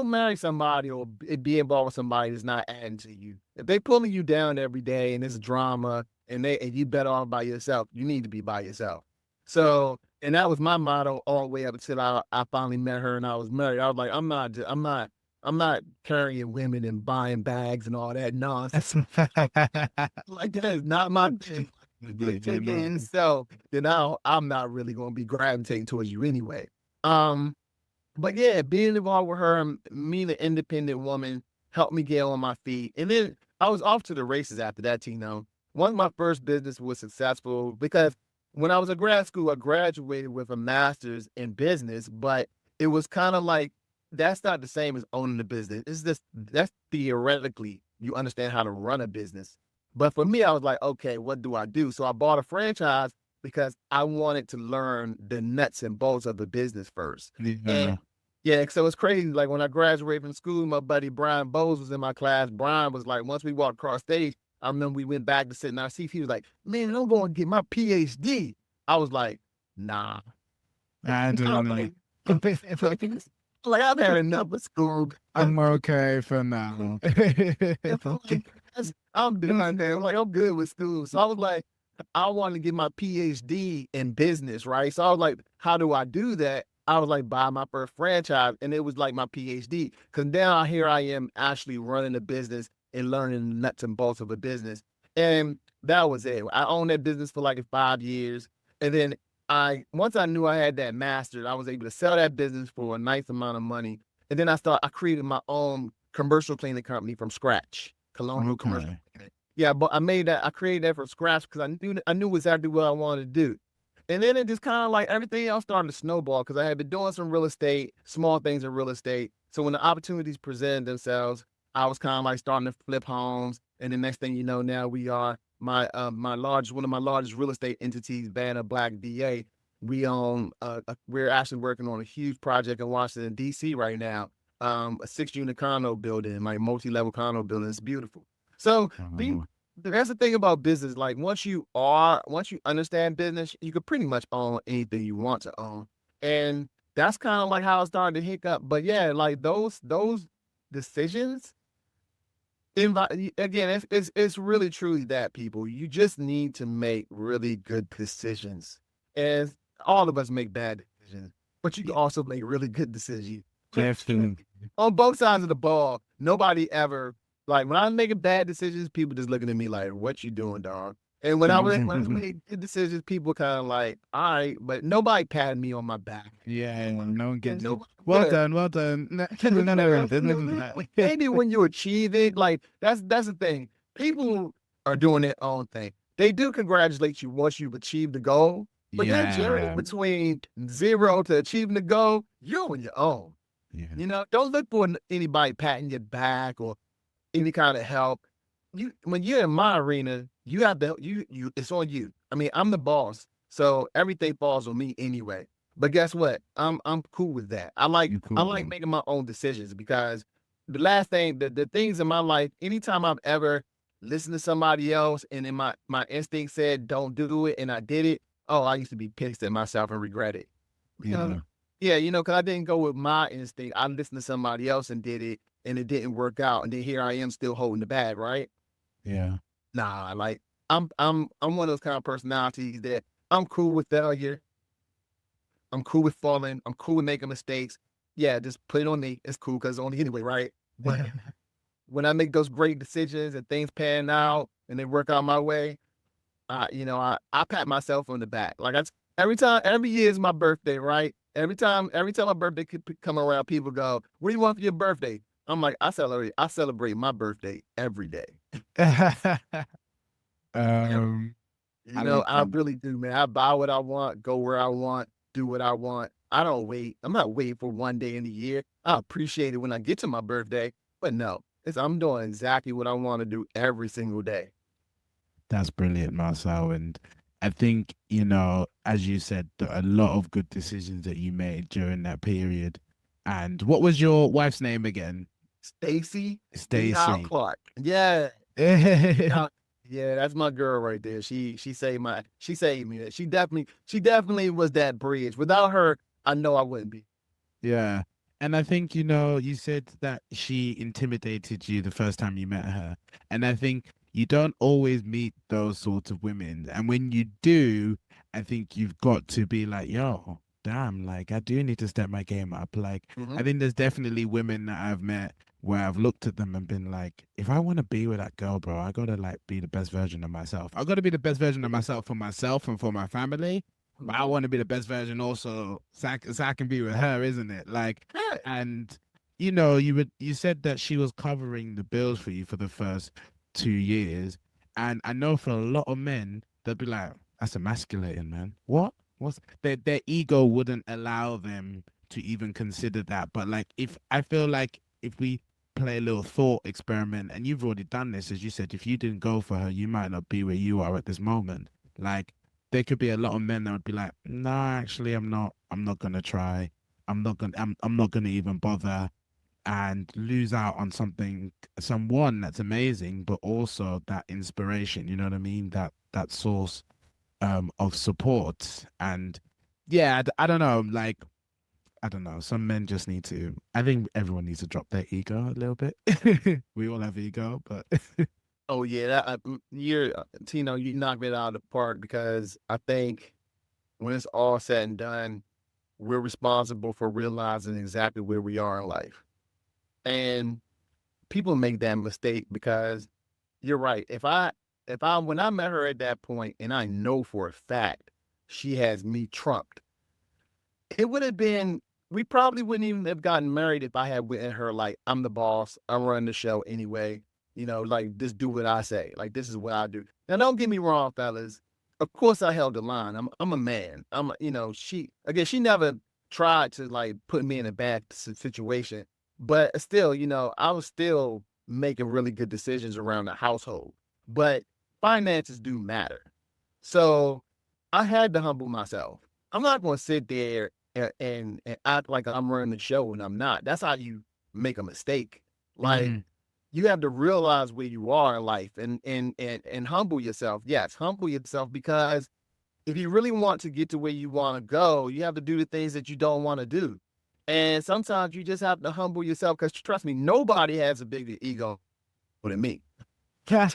marry somebody or be involved with somebody that's not adding to you. If they pulling you down every day and it's drama and you better off by yourself, you need to be by yourself. So, and that was my motto all the way up until I finally met her and I was married. I was like, I'm not carrying women and buying bags and all that nonsense. Like that is not my thing. So, I'm not really going to be gravitating towards you anyway. But yeah, being involved with her, me, the independent woman, helped me get on my feet. And then I was off to the races after that, Tino. Once my first business was successful, because when I was in grad school, I graduated with a master's in business, but it was kind of like, that's not the same as owning a business. It's just, that's theoretically, you understand how to run a business. But for me, I was like, okay, what do I do? So I bought a franchise because I wanted to learn the nuts and bolts of the business first. And yeah, so it's crazy. Like when I graduated from school, my buddy Brian Bowes was in my class. Brian was like, once we walked across stage, I remember we went back to sit in our seats. He was like, man, I'm going to get my PhD. I was like, nah. I don't know. Like I've had enough of school. I'm okay for now. I'm done, man. I'm good with school. So I was like, I wanted to get my PhD in business, right? So I was like, how do I do that? I was like, buy my first franchise, and it was like my PhD. Because now here I am actually running a business and learning the nuts and bolts of a business. And that was it. I owned that business for like 5 years. And then once I knew I had that mastered, I was able to sell that business for a nice amount of money. And then I created my own commercial cleaning company from scratch. Colonial Commercial. Yeah, but I created that from scratch because I knew exactly what I wanted to do. And then it just kind of like everything else started to snowball because I had been doing some real estate, small things in real estate. So when the opportunities presented themselves, I was kind of like starting to flip homes. And the next thing you know, now we are one of my largest real estate entities, Banner Black DA. We're actually working on a huge project in Washington, D.C. right now. A 6-unit condo building, like multi-level condo building. It's beautiful. So that's the thing about business. Like once you understand business, you could pretty much own anything you want to own. And that's kind of like how I started to hiccup. But yeah, like those decisions, again, it's really truly that, people. You just need to make really good decisions. And all of us make bad decisions, but you can also make really good decisions. Definitely. On both sides of the ball, nobody ever, like when I'm making bad decisions, people just looking at me like, what you doing, dog? And when I made good decisions, people kind of like, all right, but nobody patted me on my back. Yeah, no one gets it. Well done. Maybe when you achieve it, like that's the thing. People are doing their own thing. They do congratulate you once you've achieved the goal, but that journey between 0 to achieving the goal, you're on your own. Yeah. Don't look for anybody patting your back or any kind of help. When you're in my arena, you have to, it's on you. I mean, I'm the boss, so everything falls on me anyway. But guess what? I'm cool with that. I like making my own decisions because the last thing, the things in my life, anytime I've ever listened to somebody else and then my instinct said don't do it and I did it, I used to be pissed at myself and regret it. Yeah, because I didn't go with my instinct. I listened to somebody else and did it, and it didn't work out. And then here I am still holding the bag, right? Yeah. Nah, like I'm one of those kind of personalities that I'm cool with failure. I'm cool with falling. I'm cool with making mistakes. Yeah, just put it on me. It's cool because it's on me anyway, right? But when I make those great decisions and things pan out and they work out my way, I pat myself on the back. Like every year is my birthday, right? Every time my birthday come around, people go, "What do you want for your birthday?" I'm like, I celebrate my birthday every day. um, You I know, love I that. really do, man. I buy what I want, go where I want, do what I want. I don't wait. I'm not waiting for one day in the year. I appreciate it when I get to my birthday, but no, I'm doing exactly what I want to do every single day. That's brilliant, Marcel. And I think, as you said, a lot of good decisions that you made during that period. And what was your wife's name again? Stacy D. Howe Stacy. Clark. Yeah. Yeah. Yeah, yeah, that's my girl right there. She saved me. She definitely was that bridge. Without her, I know I wouldn't be. And I think, you said that she intimidated you the first time you met her. And I think you don't always meet those sorts of women. And when you do, I think you've got to be like, yo, damn, like I do need to step my game up. Like, Hmm. I think there's definitely women that I've met where I've looked at them and been like, if I want to be with that girl, bro, I gotta like be the best version of myself. I gotta be the best version of myself and for my family. But I Hmm. want to be the best version also, so I can be with her, isn't it? Like, Yeah. and you said that she was covering the bills for you for the first 2 years, and I know for a lot of men they'll be like, "That's emasculating, man. What? What's their ego wouldn't allow them to even consider that." But like, if I feel like if we play a little thought experiment, and you've already done this, as you said, if you didn't go for her, you might not be where you are at this moment. Like, there could be a lot of men that would be like, "Nah, actually, I'm not. I'm not gonna try. I'm not gonna even bother," and lose out on someone that's amazing, but also that inspiration. You know what I mean? That source of support. And yeah, I don't know. Like, I don't know. Some men just need to. I think everyone needs to drop their ego a little bit. We all have ego, but Oh yeah, Tino, you knocked it out of the park because I think when it's all said and done, we're responsible for realizing exactly where we are in life. And people make that mistake because you're right. When I met her at that point, and I know for a fact she has me trumped, it would have been, we probably wouldn't even have gotten married if I had written her like, I'm the boss, I'm running the show anyway. Like just do what I say. Like this is what I do. Now don't get me wrong, fellas. Of course I held the line. I'm a man. She never tried to like put me in a bad situation. But still, I was still making really good decisions around the household. But finances do matter. So I had to humble myself. I'm not going to sit there and act like I'm running the show when I'm not. That's how you make a mistake. Like Mhm. you have to realize where you are in life and humble yourself. Yes, humble yourself because if you really want to get to where you want to go, you have to do the things that you don't want to do. And sometimes you just have to humble yourself because trust me, nobody has a bigger ego than me. That's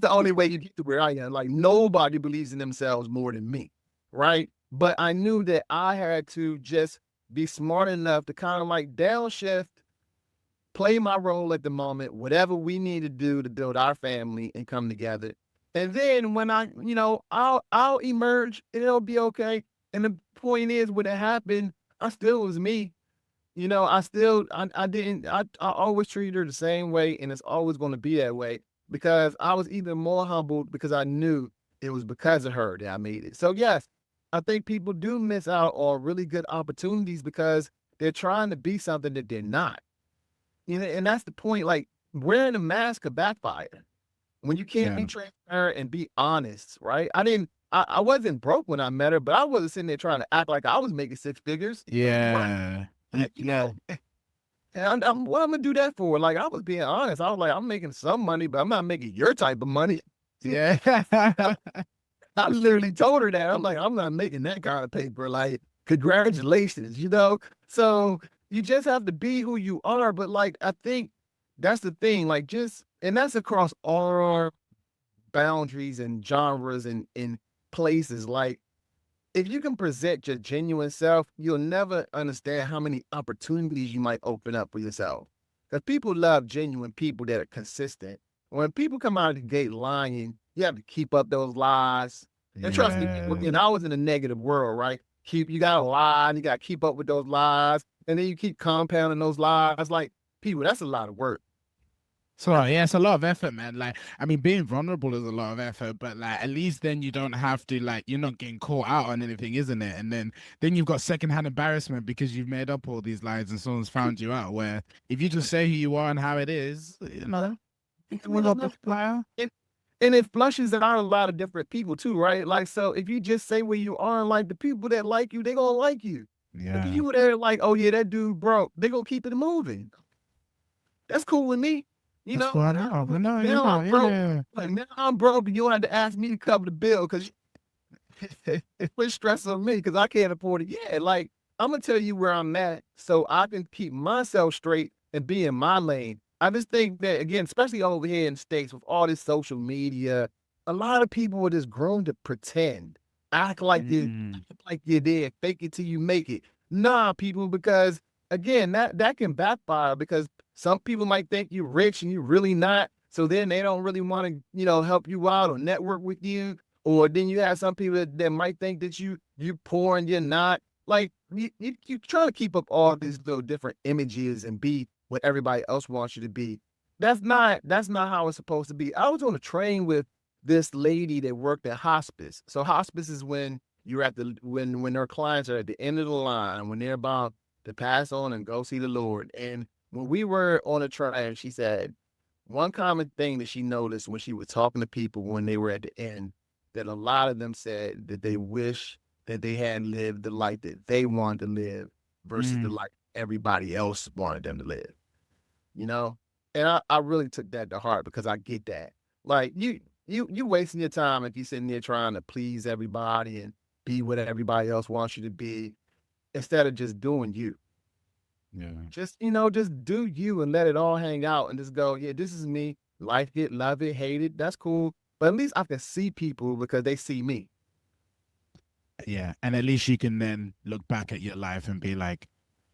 the only way you get to where I am. Like nobody believes in themselves more than me, right? But I knew that I had to just be smart enough to kind of like downshift, play my role at the moment, whatever we need to do to build our family and come together. And then when I'll emerge and it'll be okay. And the point is, when it happened, I still was me. I didn't, I always treated her the same way, and it's always going to be that way because I was even more humbled because I knew it was because of her that I made it. So, yes, I think people do miss out on really good opportunities because they're trying to be something that they're not. And that's the point. Like, wearing a mask could backfire when you can't Yeah. be transparent and be honest, right? I wasn't broke when I met her, but I wasn't sitting there trying to act like I was making six figures. Right. Yeah. You know, and what I'm gonna do that for? Like I was being honest. I was like, I'm making some money, but I'm not making your type of money. Yeah. I literally told her that. I'm like, I'm not making that kind of paper. Like, congratulations. So you just have to be who you are. But like, I think that's the thing. Like, and that's across all our boundaries and genres and places. Like, if you can present your genuine self, you'll never understand how many opportunities you might open up for yourself. Because people love genuine people that are consistent. When people come out of the gate lying, you have to keep up those lies. And trust me, Yeah. and I was in a negative world, right? You gotta lie, and you gotta keep up with those lies, and then you keep compounding those lies. Like, people, that's a lot of work. So yeah, it's a lot of effort, man. Like, I mean, being vulnerable is a lot of effort, but like, at least then you don't have to, like, you're not getting caught out on anything, isn't it? And then you've got secondhand embarrassment because you've made up all these lies and someone's found you out. Where if you just say who you are and how it is, we're not the player. And it flushes out a lot of different people too, right? Like, so if you just say where you are, and like the people that like you, they gonna like you. If Yeah, you there like, oh yeah, that dude broke, they gonna keep it moving. That's cool with me. You that's know, what I know. now I'm broke. Yeah. Like, now I'm broke, and you don't have to ask me to cover the bill because it puts stress on me because I can't afford it. Yeah, like, I'm gonna tell you where I'm at so I can keep myself straight and be in my lane. I just think that, again, especially over here in the States with all this social media, a lot of people are just grown to pretend, act like you're there, fake it till you make it. Nah, people, because again, that can backfire because some people might think you're rich and you're really not. So then they don't really want to, help you out or network with you. Or then you have some people that might think that you poor and you're not. Like, you trying to keep up all these little different images and be what everybody else wants you to be. That's not how it's supposed to be. I was on a train with this lady that worked at hospice. So hospice is when you're when their clients are at the end of the line, when they're about to pass on and go see the Lord. And when we were on a train, she said one common thing that she noticed when she was talking to people when they were at the end, that a lot of them said that they wish that they had lived the life that they wanted to live versus the life everybody else wanted them to live, you know? And I really took that to heart because I get that. Like, you wasting your time if you're sitting there trying to please everybody and be what everybody else wants you to be instead of just doing you. Yeah. Just do you and let it all hang out and just go, yeah, this is me. Like it, love it, hate it. That's cool. But at least I can see people because they see me. Yeah, and at least you can then look back at your life and be like,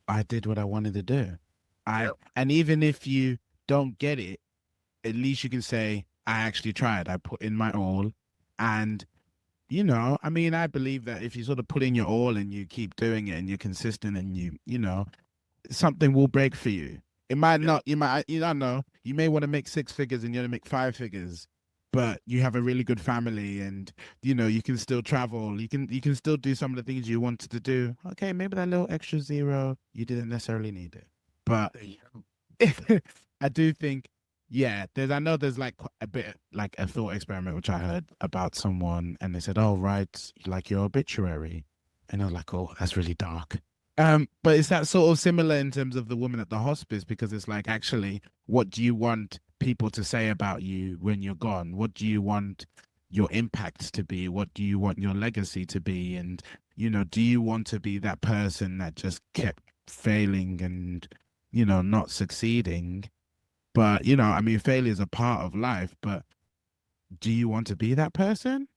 I did what I wanted to do. Yep. And even if you don't get it, at least you can say, I actually tried. I put in my all. And, I mean, I believe that if you sort of put in your all and you keep doing it and you're consistent and something will break for you. It might not, you don't know. You may want to make 6 figures and you want to make 5 figures, but you have a really good family and, you can still travel. You can still do some of the things you wanted to do. Okay, maybe that little extra zero, you didn't necessarily need it. But I do think, yeah, I know there's like a bit like a thought experiment, which I heard about someone and they said, oh, right, like your obituary. And I was like, oh, that's really dark. But is that sort of similar in terms of the woman at the hospice? Because it's like, actually, what do you want people to say about you when you're gone? What do you want your impact to be? What do you want your legacy to be? And, do you want to be that person that just kept failing and, not succeeding? But, I mean, failure is a part of life, but do you want to be that person?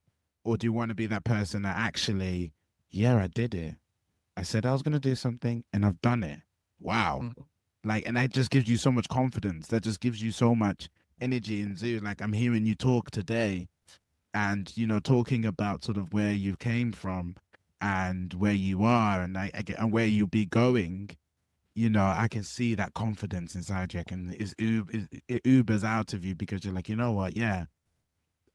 Or do you want to be that person that actually, yeah, I did it. I said I was going to do something and I've done it. Wow. Like, and that just gives you so much confidence. That just gives you so much energy and zeal. Like, I'm hearing you talk today and, talking about sort of where you came from and where you are and and where you'll be going. I can see that confidence inside you. It ubers out of you because you're like, you know what? Yeah,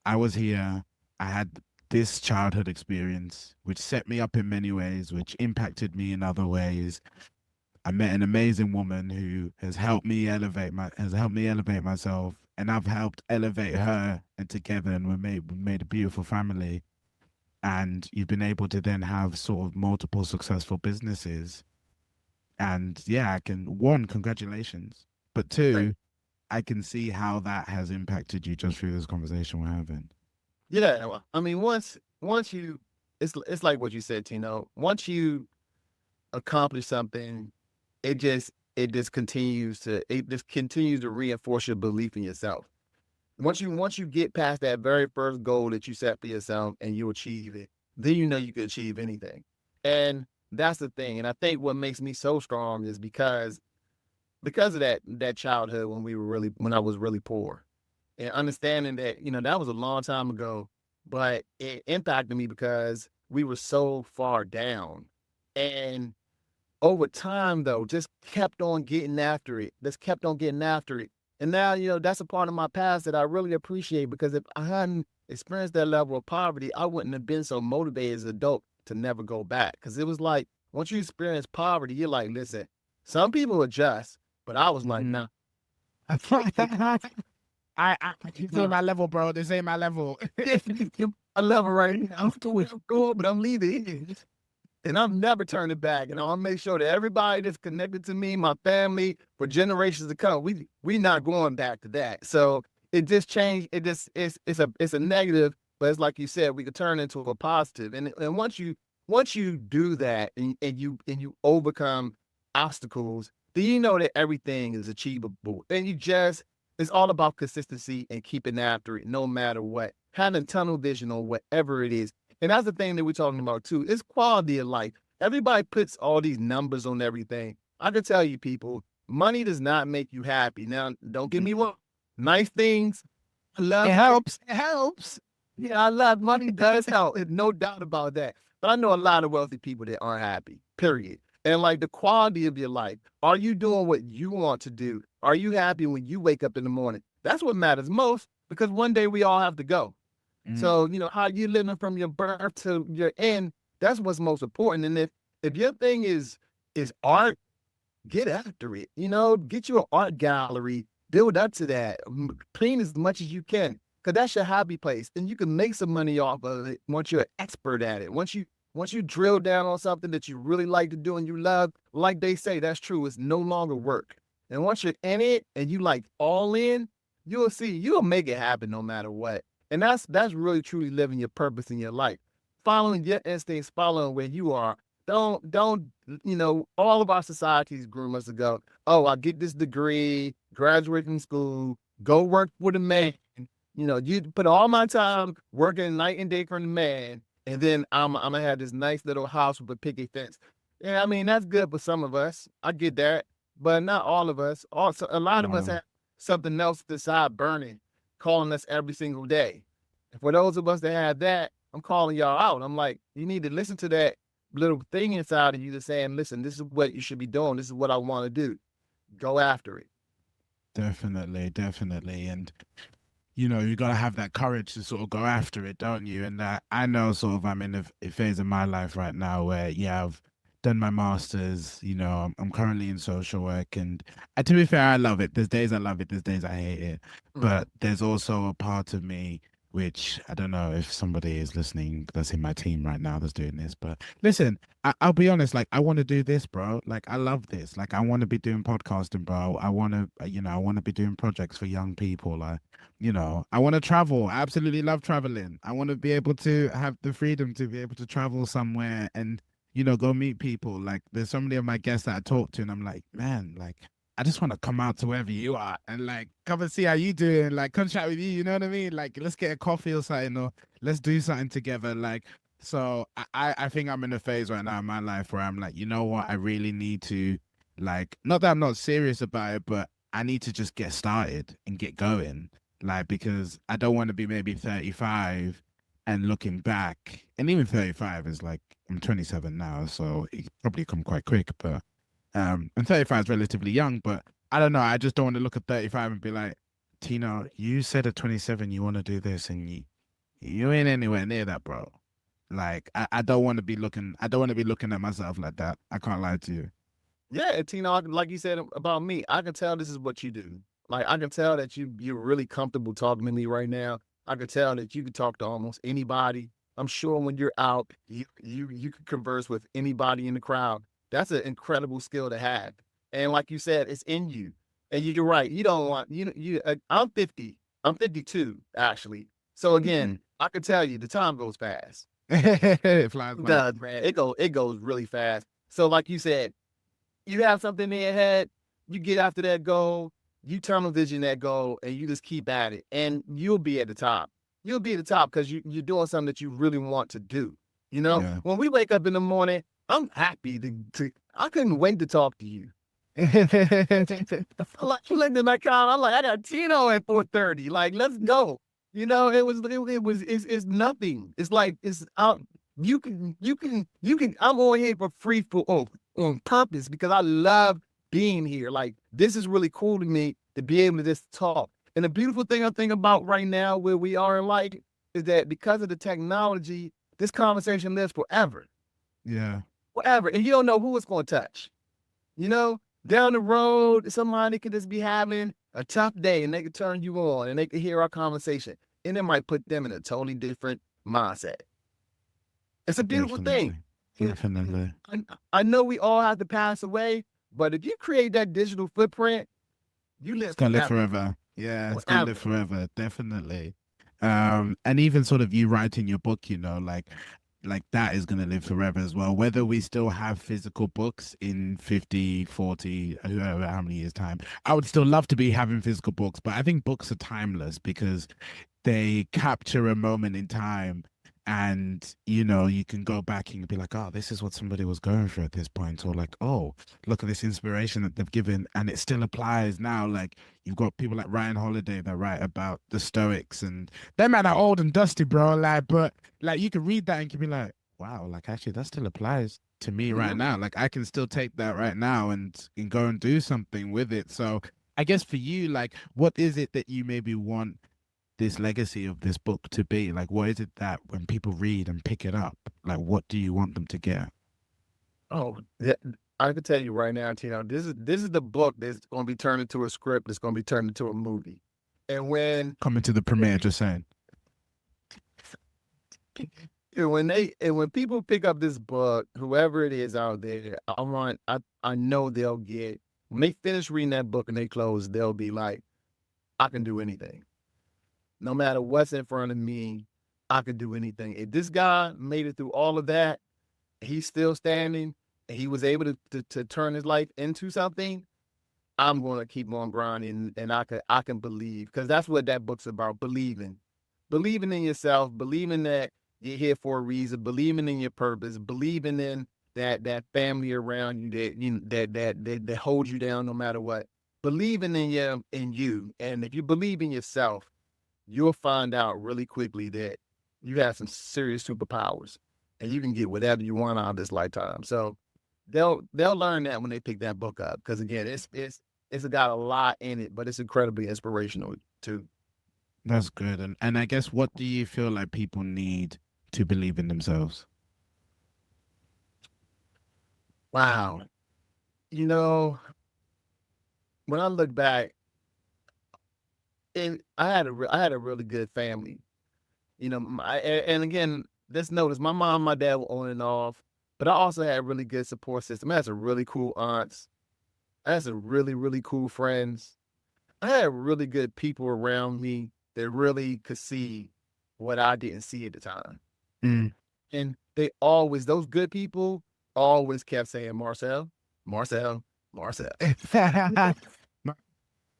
I was here. I had this childhood experience, which set me up in many ways, which impacted me in other ways. I met an amazing woman who has helped me elevate myself, and I've helped elevate her, and together, and we made a beautiful family. And you've been able to then have sort of multiple successful businesses. And yeah, congratulations. But two, I can see how that has impacted you just through this conversation we're having. Yeah, well, I mean, once you, it's like what you said, Tino. Once you accomplish something, it just continues to reinforce your belief in yourself. Once you get past that very first goal that you set for yourself and you achieve it, then you can achieve anything. And that's the thing. And I think what makes me so strong is because of that childhood when I was really poor and understanding that, that was a long time ago. but it impacted me because we were so far down. And over time, though, just kept on getting after it. Just kept on getting after it. And now, that's a part of my past that I really appreciate, because if I hadn't experienced that level of poverty, I wouldn't have been so motivated as an adult to never go back. Because it was like, once you experience poverty, you're like, listen, some people adjust, but I was like, nah. This ain't my level, bro. This ain't my level. I love it right now. I'm going, but I'm leaving. And I'm never turning back. And I'll make sure that everybody that's connected to me, my family, for generations to come, we not going back to that. So it just changed. It's a negative, but it's like you said, we could turn into a positive. And once you do that and you overcome obstacles, then you know that everything is achievable. And it's all about consistency and keeping after it, no matter what. Having tunnel vision on whatever it is. And that's the thing that we're talking about too. It's quality of life. Everybody puts all these numbers on everything. I can tell you, people, money does not make you happy. Now, don't get me wrong. Nice things, I love. It helps. It helps. Yeah, I love money. Does help. There's no doubt about that. But I know a lot of wealthy people that aren't happy. Period. And like the quality of your life. Are you doing what you want to do? Are you happy when you wake up in the morning? That's what matters most, because one day we all have to go. So, how you living from your birth to your end, that's what's most important. And if your thing is art, get after it. Get you an art gallery, build up to that, clean as much as you can, because that's your hobby place. And you can make some money off of it once you're an expert at it. Once you drill down on something that you really like to do and you love, like they say, that's true. It's no longer work. And once you're in it and you like all in, you'll see, you'll make it happen no matter what. And that's really truly living your purpose in your life. Following your instincts, following where you are. Don't, all of our societies groom us to go, oh, I get this degree, graduate from school, go work for the man. You put all my time working night and day for the man, and then I'm going to have this nice little house with a picket fence. Yeah, I mean, that's good for some of us. I get that, but not all of us. Also, a lot of us have something else beside burning, calling us every single day. And for those of us that have that, I'm calling y'all out. I'm like, you need to listen to that little thing inside of you that's saying, listen, this is what you should be doing. This is what I want to do. Go after it. Definitely. And, you got to have that courage to sort of go after it, don't you? And I know sort of I'm in a phase in my life right now where, I've done my master's, I'm currently in social work, and to be fair, I love it. There's days I love it, there's days I hate it. But there's also a part of me which I don't know if somebody is listening that's in my team right now that's doing this, but listen, I'll be honest, like I want to do this, bro. Like I love this. Like I want to be doing podcasting, bro. I want to, I want to be doing projects for young people. Like, I want to travel. I absolutely love traveling. I want to be able to have the freedom to be able to travel somewhere and, go meet people. Like there's so many of my guests that I talk to and I'm like, man, like I just want to come out to wherever you are and like come and see how you doing, like come chat with you, you know what I mean? Like let's get a coffee or something, or let's do something together. Like, so I think I'm in a phase right now in my life where I'm like, you know what, I really need to, like, not that I'm not serious about it, but I need to just get started and get going. Like, because I don't want to be maybe 35 and looking back, and even 35 is like, I'm 27 now, so it probably come quite quick, but and 35 is relatively young, but I don't know. I just don't want to look at 35 and be like, Tino, you said at 27 you want to do this, and you ain't anywhere near that, bro. Like I don't want to be looking. I don't want to be looking at myself like that. I can't lie to you. Yeah, Tino, like you said about me, I can tell this is what you do. Like I can tell that you're really comfortable talking to me right now. I can tell that you can talk to almost anybody. I'm sure when you're out, you can converse with anybody in the crowd. That's an incredible skill to have. And like you said, it's in you. And you're right. You don't want, I'm 50. I'm 52, actually. So again, I can tell you the time goes fast. It flies by. It does, man. It goes really fast. So like you said, you have something in your head, you get after that goal, you tunnel vision that goal, and you just keep at it. And you'll be at the top. You'll be at the top because you're doing something that you really want to do. When we wake up in the morning, I'm happy I couldn't wait to talk to you. I'm like, you looked at my car, I'm like, I got Tino at 4:30. Like, let's go. it's nothing. It's like, it's out. I'm on here for free on purpose because I love being here. Like, this is really cool to me to be able to just talk. And the beautiful thing I think about right now where we are in life is that because of the technology, this conversation lives forever, Yeah. forever. And you don't know who it's going to touch. Down the road, somebody could just be having a tough day and they could turn you on and they could hear our conversation. And it might put them in a totally different mindset. It's a beautiful thing. Definitely. I know we all have to pass away, but if you create that digital footprint, you live It's gonna live forever. forever. Yeah, it's gonna Forever. live forever, definitely. And even sort of you writing your book, like that is gonna live forever as well. Whether we still have physical books in 50, 40, whoever how many years time, I would still love to be having physical books, but I think books are timeless because they capture a moment in time, and you can go back and be like, oh, this is what somebody was going through at this point, or like, oh, look at this inspiration that they've given, and it still applies now. Like, you've got people like Ryan Holiday that write about the Stoics, and them man are old and dusty, bro, like, but like you can read that and can be like, wow, like actually that still applies to me right now. Like, I can still take that right now and go and do something with it. So I guess for you, like, what is it that you maybe want this legacy of this book to be? Like, what is it that when people read and pick it up, like, what do you want them to get? Oh, yeah, I can tell you right now, Tino, this is the book that's going to be turned into a script. That's going to be turned into a movie. And Coming to the premiere, just saying. when people pick up this book, whoever it is out there, I know they'll get, when they finish reading that book and they close, they'll be like, I can do anything. No matter what's in front of me, I can do anything. If this guy made it through all of that, he's still standing, and he was able to turn his life into something, I'm going to keep on grinding, and I can believe, because that's what that book's about: believing in yourself, believing that you're here for a reason, believing in your purpose, believing in that family around you that holds you down no matter what, believing in you, and if you believe in yourself, you'll find out really quickly that you have some serious superpowers, and you can get whatever you want out of this lifetime. So they'll learn that when they pick that book up, because again, it's got a lot in it, but it's incredibly inspirational too. That's good. And I guess, what do you feel like people need to believe in themselves? Wow, you know, when I look back, and I had a really good family. And again, let's notice my mom, and my dad were on and off, but I also had a really good support system. I had some really cool aunts. I had some really, really cool friends. I had really good people around me that really could see what I didn't see at the time. Mm. And those good people always kept saying, Marcel, Marcel, Marcel.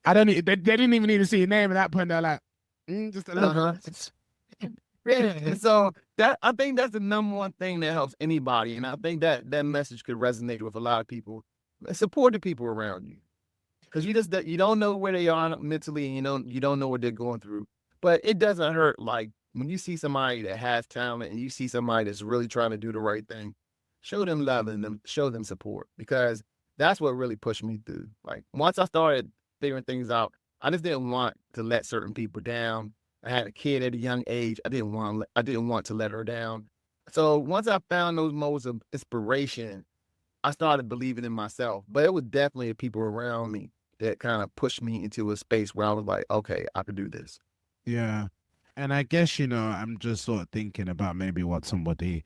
I don't need, they didn't even need to see your name at that point. They're like, just a little. Yeah. So I think that's the number one thing that helps anybody. And I think that message could resonate with a lot of people. Support the people around you. Because you don't know where they are mentally, and you don't know what they're going through. But it doesn't hurt, like, when you see somebody that has talent and you see somebody that's really trying to do the right thing, show them love and show them support, because that's what really pushed me through. Like, once I started figuring things out, I just didn't want to let certain people down. I had a kid at a young age. I didn't want to let her down. So once I found those modes of inspiration, I started believing in myself. But it was definitely the people around me that kind of pushed me into a space where I was like, okay, I could do this. Yeah. And I guess, I'm just sort of thinking about maybe what somebody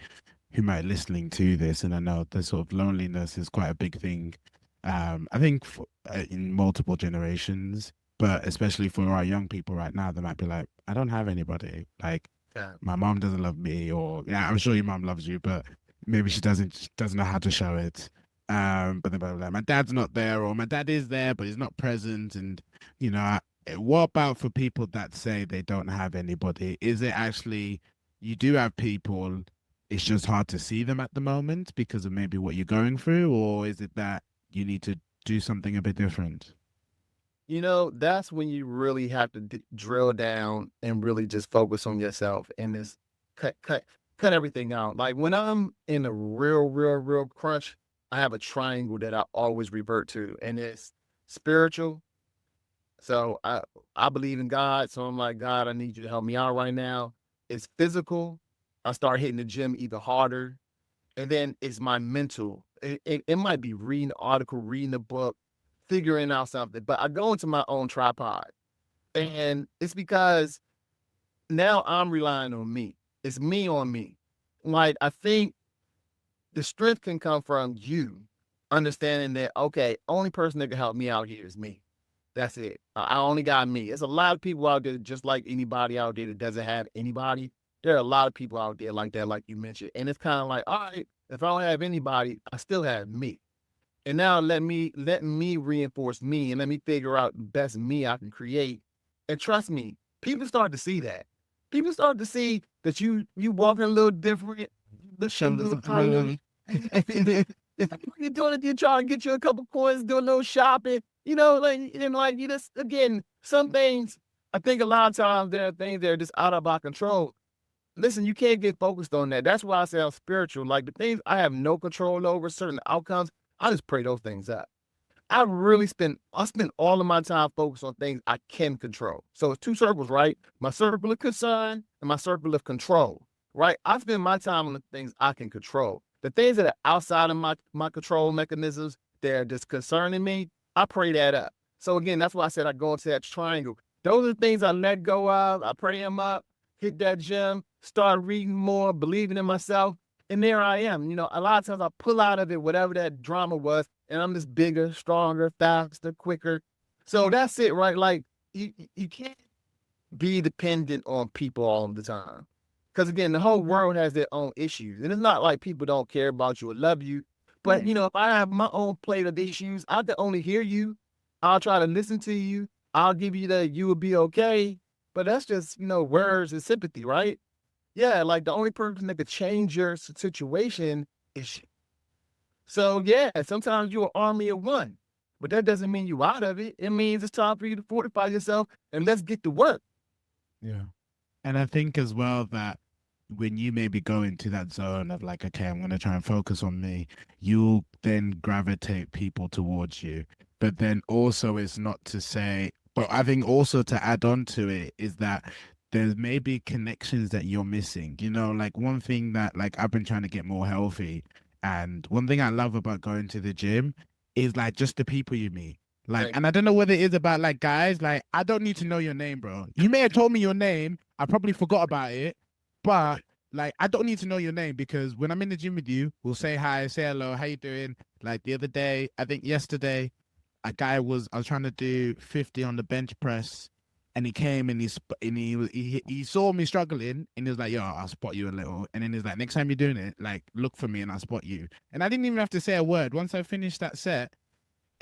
who might be listening to this, and I know the sort of loneliness is quite a big thing. I think in multiple generations, but especially for our young people right now, they might be like, I don't have anybody. Like, Yeah. my mom doesn't love me, or yeah, I'm sure your mom loves you, but maybe she doesn't know how to show it. But then like, my dad's not there, or my dad is there, but he's not present. And what about for people that say they don't have anybody? Is it actually you do have people? It's just hard to see them at the moment because of maybe what you're going through, or is it that you need to do something a bit different? that's when you really have to drill down and really just focus on yourself and just cut everything out. Like when I'm in a real crunch, I have a triangle that I always revert to, and it's spiritual. So I believe in God. So I'm like, God, I need you to help me out right now. It's physical. I start hitting the gym even harder. And then it's my mental. It might be reading an article, reading a book, figuring out something. But I go into my own tripod. And it's because now I'm relying on me. It's me on me. Like I think the strength can come from you understanding that, okay, only person that can help me out here is me. That's it. I only got me. There's a lot of people out there, just like anybody out there that doesn't have anybody. There are a lot of people out there like that, like you mentioned. And it's kind of like, all right, if I don't have anybody, I still have me. And now let me reinforce me and let me figure out the best me I can create. And trust me, people start to see that. People start to see that you walking a little different. You're doing it, you're trying to get you a couple coins, do a little shopping, like you just again, some things I think a lot of times there are things that are just out of our control. Listen, you can't get focused on that. That's why I say I'm spiritual. Like the things I have no control over, certain outcomes, I just pray those things up. I spend all of my time focused on things I can control. So it's two circles, right? My circle of concern and my circle of control, right? I spend my time on the things I can control. The things that are outside of my control mechanisms, they're just concerning me, I pray that up. So again, that's why I said I go into that triangle. Those are the things I let go of. I pray them up, hit that gym, start reading more, believing in myself. And there I am. A lot of times I pull out of it, whatever that drama was, and I'm just bigger, stronger, faster, quicker. So that's it, right? Like you can't be dependent on people all the time. Because again, the whole world has their own issues. And it's not like people don't care about you or love you. But, if I have my own plate of issues, I can only hear you. I'll try to listen to you. I'll give you that you will be okay. But that's just, words and sympathy, right? Yeah, like the only person that could change your situation is you. So yeah, sometimes you're an army of one. But that doesn't mean you out of it. It means it's time for you to fortify yourself and let's get to work. Yeah. And I think as well that when you maybe go into that zone of like, okay, I'm going to try and focus on me, you'll then gravitate people towards you. But then also it's not to say, but I think also to add on to it is that there's maybe connections that you're missing. Like one thing that like I've been trying to get more healthy. And one thing I love about going to the gym is like just the people you meet. Like, Right. and I don't know what it is about like guys, like I don't need to know your name, bro. You may have told me your name. I probably forgot about it, but like I don't need to know your name because when I'm in the gym with you, we'll say hi, say hello, how you doing? Like the other day, I think yesterday, I was trying to do 50 on the bench press, and he came and he saw me struggling, and he was like, "Yo, I'll spot you a little." And then he's like, "Next time you're doing it, like look for me and I'll spot you." And I didn't even have to say a word. Once I finished that set,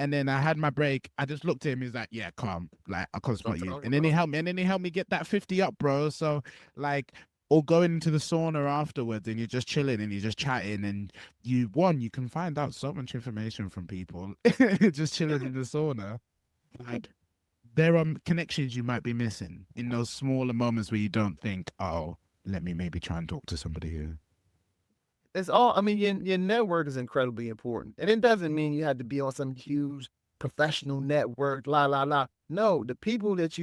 and then I had my break, I just looked at him. He's like, "Yeah, calm. Like I can't spot you." And then he helped me, and then he helped me get that 50 up, bro. So like, or going into the sauna afterwards, and you're just chilling and you're just chatting, and you can find out so much information from people just chilling in the sauna. Like there are connections you might be missing in those smaller moments where you don't think, "Oh, let me maybe try and talk to somebody here." It's all, I mean, your network is incredibly important. And it doesn't mean you have to be on some huge professional network, la, la, la. No, the people that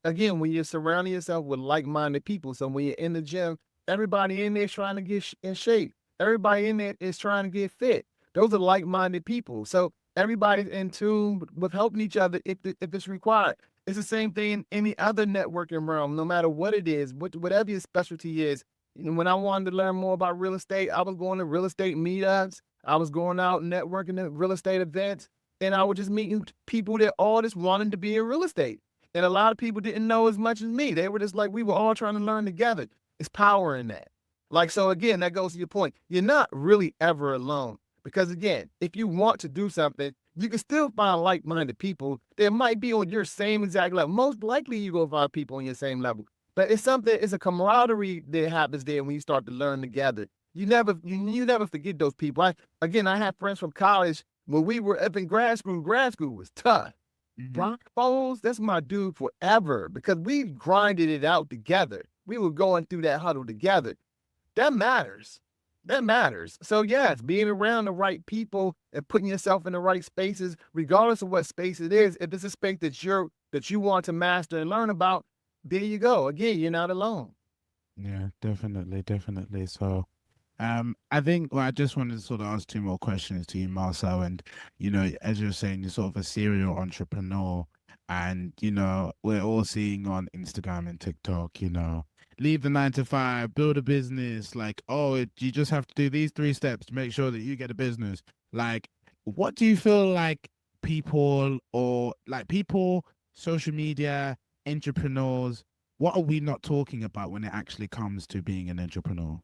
again, when you're surrounding yourself with like-minded people. So when you're in the gym, everybody in there is trying to get in shape. Everybody in there is trying to get fit. Those are like-minded people. So everybody's in tune with helping each other if it's required. It's the same thing in any other networking realm, no matter what it is, whatever your specialty is. When I wanted to learn more about real estate, I was going to real estate meetups. I was going out networking at real estate events, and I was just meeting people that all just wanted to be in real estate. And a lot of people didn't know as much as me. They were just like, we were all trying to learn together. It's power in that. Like, so again, that goes to your point. You're not really ever alone. Because again, if you want to do something, you can still find like-minded people that might be on your same exact level. Most likely you go find people on your same level. But it's a camaraderie that happens there when you start to learn together. You never forget those people. I have friends from college when we were up in grad school. Grad school was tough. Brian Foles, that's my dude forever because we grinded it out together. We were going through that huddle together. That matters. That matters. So yes, being around the right people and putting yourself in the right spaces, regardless of what space it is, if it's a space that you want to master and learn about, there you go. Again, you're not alone. Yeah, definitely, definitely. So, I think I just wanted to sort of ask two more questions to you, Marcel. And as you're saying, you're sort of a serial entrepreneur, and we're all seeing on Instagram and TikTok, leave the 9 to 5, build a business. Like, oh, you just have to do these 3 steps to make sure that you get a business. Like, what do you feel like people, social media, entrepreneurs? What are we not talking about when it actually comes to being an entrepreneur?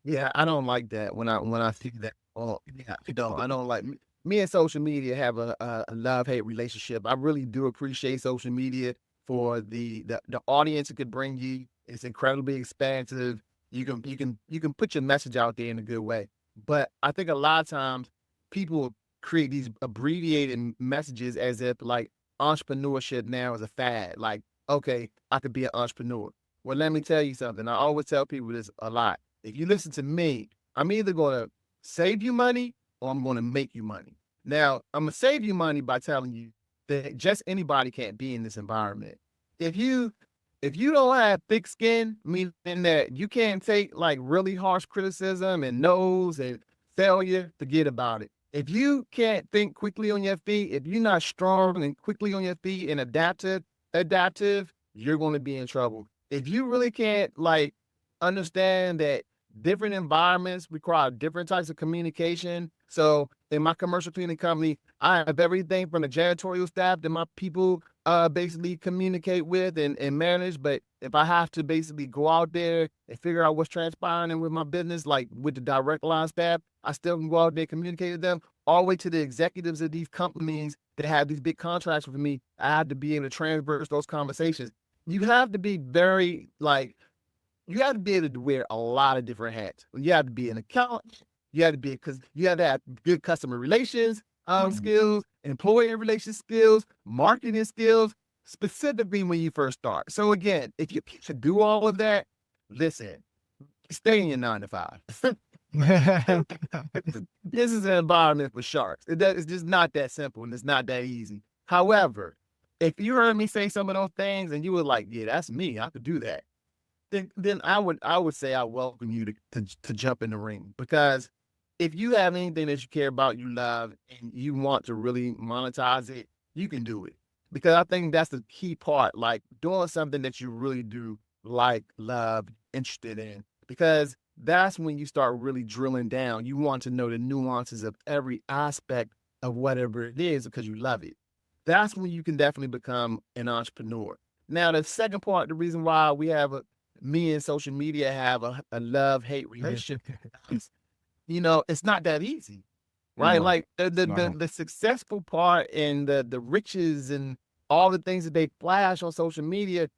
Yeah, I don't like that when I see that. Oh, yeah, I don't like me and social media have a love-hate relationship. I really do appreciate social media for the audience it could bring you. It's incredibly expansive. You can put your message out there in a good way. But I think a lot of times people create these abbreviated messages as if like entrepreneurship now is a fad. Like, okay, I could be an entrepreneur. Well, let me tell you something. I always tell people this a lot. If you listen to me, I'm either going to save you money or I'm going to make you money. Now, I'm going to save you money by telling you that just anybody can't be in this environment. If you don't have thick skin, meaning that you can't take like really harsh criticism and no's and failure, forget about it. If you can't think quickly on your feet, if you're not strong and quickly on your feet and adaptive, you're going to be in trouble. If you really can't like understand that different environments require different types of communication. So in my commercial cleaning company, I have everything from the janitorial staff that my people basically communicate with and manage. But if I have to basically go out there and figure out what's transpiring with my business, like with the direct line staff, I still can go out there and communicate with them all the way to the executives of these companies that have these big contracts with me. I have to be able to transverse those conversations. You have to be very you have to be able to wear a lot of different hats. You have to be an accountant. You have to have good customer relations skills, employee relations skills, marketing skills, specifically when you first start. So again, if you should do all of that, listen, stay in your 9 to 5. This is an environment for sharks. It's just not that simple and it's not that easy. However, if you heard me say some of those things and you were like, yeah, that's me, I could do that. Then I would say I welcome you to jump in the ring, because if you have anything that you care about, you love, and you want to really monetize it, you can do it. Because I think that's the key part, like doing something that you really do like, love, interested in, because that's when you start really drilling down. You want to know the nuances of every aspect of whatever it is because you love it. That's when you can definitely become an entrepreneur. Now, the second part, the reason why me and social media have a love-hate relationship, it's not that easy, right? No, Like it's not. the successful part and the riches and all the things that they flash on social media,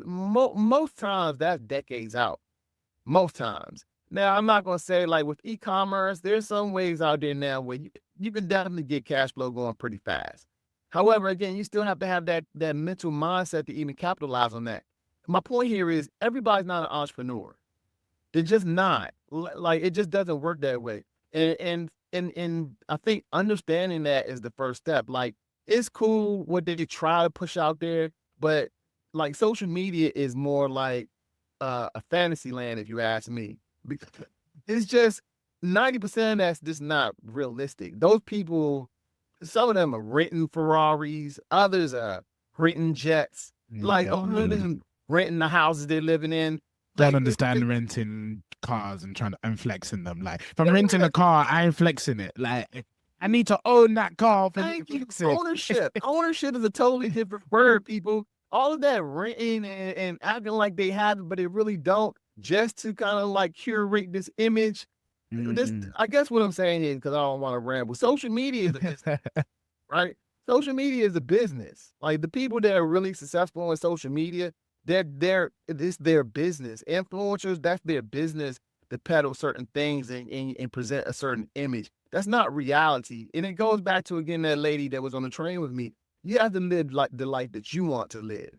most times that's decades out. Most times. Now, I'm not gonna say like with e-commerce, there's some ways out there now where you can definitely get cash flow going pretty fast. However, again, you still have to have that mental mindset to even capitalize on that. My point here is everybody's not an entrepreneur. They're just not. Like it just doesn't work that way. And I think understanding that is the first step. Like it's cool what they try to push out there, but like social media is more like a fantasy land, if you ask me. Because it's just 90% that's just not realistic. Those people, some of them are renting Ferraris, others are renting jets, like renting the houses they're living in. Don't understand renting cars and and flexing them. Like, if I'm renting a car, I ain't flexing it. Like, I need to own that car for me to flex it. Ownership is a totally different word, people. All of that renting and acting like they have it, but they really don't, just to kind of like curate this image. I guess what I'm saying is, because I don't want to ramble, social media is a business, right? Social media is a business. Like the people that are really successful on social media, it's their business. Influencers, that's their business. to peddle certain things and present a certain image. That's not reality. And it goes back to, again, that lady that was on the train with me. You have to live like the life that you want to live.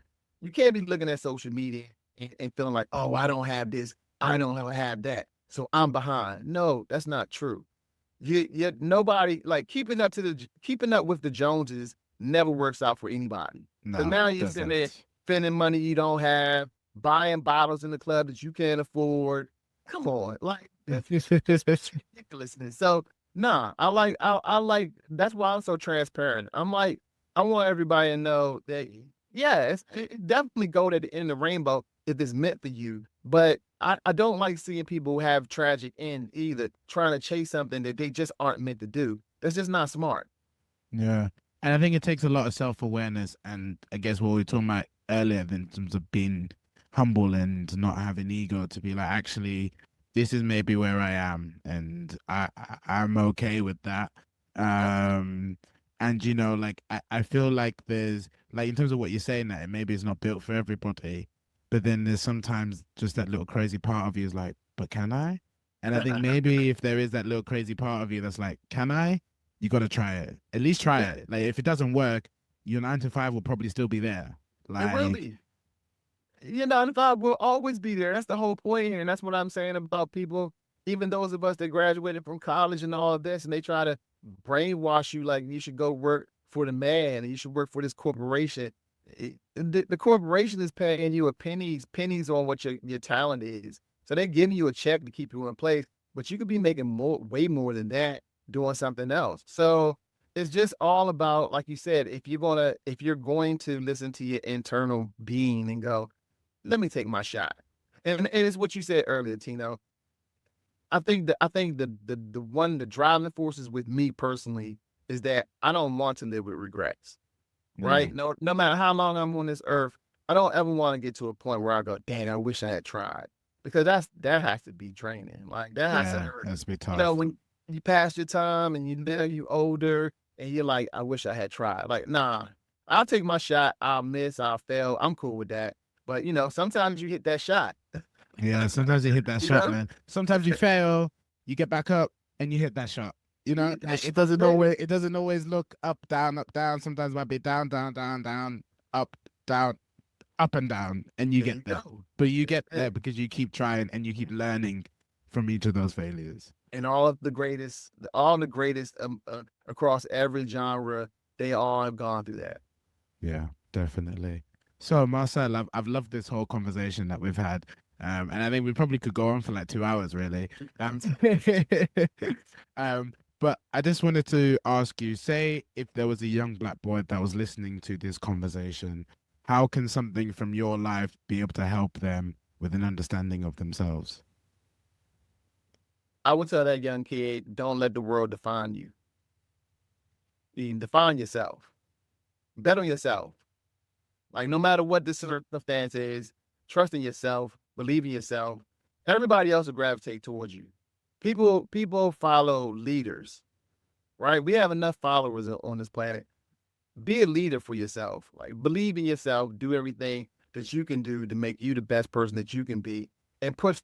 You can't be looking at social media and feeling like, oh, I don't have this, I don't have that, so I'm behind. No, that's not true. Nobody, like, keeping up with the Joneses never works out for anybody. Because No, now it you're sitting there doesn't. spending money you don't have, buying bottles in the club that you can't afford. Come on, like, it's ridiculousness. So nah, I like, that's why I'm so transparent. I'm like, I want everybody to know that, yeah, it definitely gold at the end of the rainbow if it's meant for you. But I don't like seeing people have tragic end either, trying to chase something that they just aren't meant to do. That's just not smart. Yeah. And I think it takes a lot of self-awareness, and I guess what we were talking about earlier in terms of being humble and not having ego, to be like, actually, this is maybe where I am, and I'm okay with that. And like I feel like there's, like, in terms of what you're saying, that maybe it's not built for everybody, but then there's sometimes just that little crazy part of you is like, but can I? And I think maybe if there is that little crazy part of you that's like, can I? You got to try it. At least try it. Like, if it doesn't work, your 9 to 5 will probably still be there. It will Like, be. You know, the vibe will always be there. That's the whole point here. And that's what I'm saying about people, even those of us that graduated from college and all of this, and they try to brainwash you like you should go work for the man and you should work for this corporation. The corporation is paying you pennies on what your talent is. So they're giving you a check to keep you in place, but you could be making way more than that doing something else. So it's just all about, like you said, if you're going to listen to your internal being and go, let me take my shot. And it's what you said earlier, Tino. The driving forces with me personally is that I don't want to live with regrets. Right? No matter how long I'm on this earth, I don't ever want to get to a point where I go, dang, I wish I had tried. Because that has to be draining. Like, that has to hurt. that's be tough. You know, when you pass your time and you older and you're like, I wish I had tried. Like, nah, I'll take my shot. I'll miss, I'll fail. I'm cool with that. But sometimes you hit that shot. Yeah, sometimes you hit that You shot, know? man. Sometimes you fail, you get back up, and you hit that shot. Like, it doesn't Right. always look up, down, up, down. Sometimes it might be down, down, down, down, up, down, up and down, and you There get you there. go. But you get Yeah. there because you keep trying and you keep learning from each of those failures. And all the greatest across every genre, they all have gone through that. Yeah, definitely. So, Marcel, I've loved this whole conversation that we've had. And I think we probably could go on for like 2 hours, really. But I just wanted to ask you, say if there was a young black boy that was listening to this conversation, how can something from your life be able to help them with an understanding of themselves? I would tell that young kid, don't let the world define you. Define yourself. Bet on yourself. Like, no matter what the circumstance is, trust in yourself, believe in yourself. Everybody else will gravitate towards you. People follow leaders, right? We have enough followers on this planet. Be a leader for yourself. Like, believe in yourself. Do everything that you can do to make you the best person that you can be, and push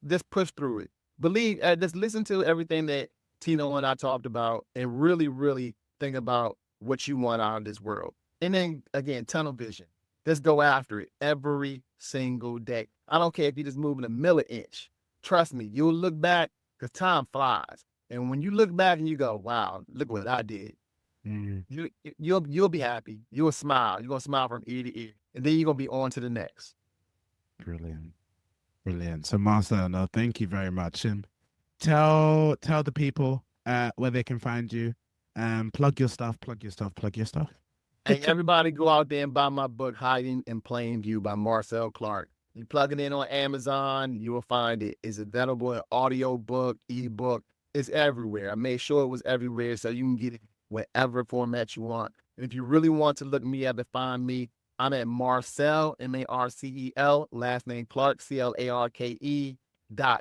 through it. Believe. Just listen to everything that Tino and I talked about, and really, really think about what you want out of this world. And then again, tunnel vision. Just go after it every single day. I don't care if you're just moving a milli-inch. Trust me, you'll look back, because time flies. And when you look back and you go, wow, look what I did. Mm, You'll be happy. You'll smile. You're gonna smile from ear to ear. And then you're gonna be on to the next. brilliant. Brilliant. So, Marcel, no, thank you very much. And tell the people where they can find you. Plug your stuff, plug your stuff, plug your stuff. Hey, everybody go out there and buy my book, Hiding in Plain View by Marcel Clark. You plug it in on Amazon, you will find it. It's available in audio book, ebook. It's everywhere. I made sure it was everywhere so you can get it whatever format you want. And if you really want to look me up and find me, I'm at Marcel, Marcel, last name Clark, CLARKE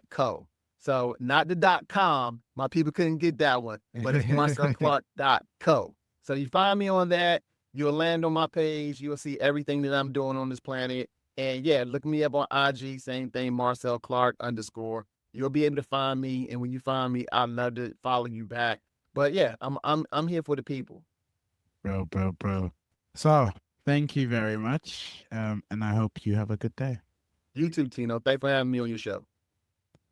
.co. So not the .com. My people couldn't get that one, but it's marcelclark.co. So you find me on that. You'll land on my page. You'll see everything that I'm doing on this planet. And yeah, look me up on IG, same thing, Marcel Clark _. you'll be able to find me. And when you find me, I'd love to follow you back. But yeah, I'm here for the people. Bro. So, thank you very much. And I hope you have a good day. You too, Tino. Thanks for having me on your show.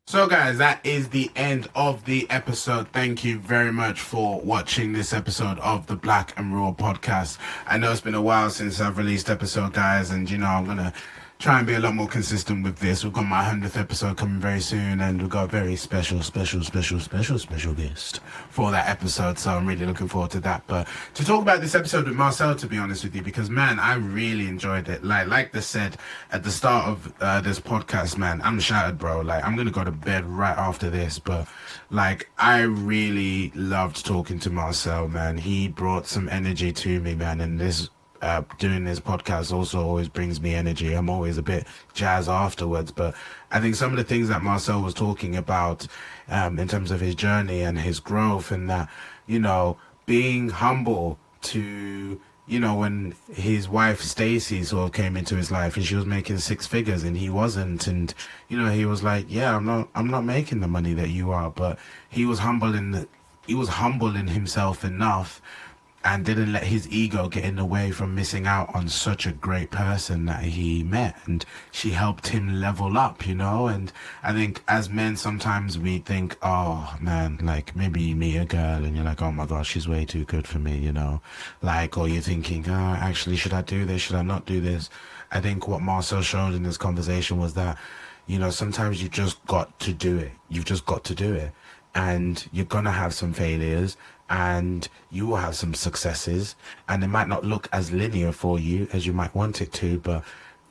So, guys, that is the end of the episode. Thank you very much for watching this episode of the Black and Raww Podcast. I know it's been a while since I've released episode, guys, and I'm gonna try and be a lot more consistent with this. We've got my 100th episode coming very soon, and we've got a very special guest for that episode, so I'm really looking forward to that. But to talk about this episode with Marcel, to be honest with you, because man, I really enjoyed it. Like they said at the start of this podcast, man, I'm shattered, bro. Like, I'm gonna go to bed right after this, but like, I really loved talking to Marcel, man. He brought some energy to me, man, and this doing this podcast also always brings me energy. I'm always a bit jazzed afterwards, but I think some of the things that Marcel was talking about in terms of his journey and his growth, and that, being humble to, when his wife Stacy sort of came into his life and she was making 6 figures and he wasn't, and he was like, yeah, I'm not making the money that you are, but he was humble in himself enough and didn't let his ego get in the way from missing out on such a great person that he met. And she helped him level up, and I think as men, sometimes we think, oh man, like maybe you meet a girl and you're like, oh my gosh, she's way too good for me, like, or you're thinking, oh, actually, should I do this? Should I not do this? I think what Marcel showed in this conversation was that, sometimes you just got to do it. You've just got to do it. And you're gonna have some failures and you will have some successes, and it might not look as linear for you as you might want it to, but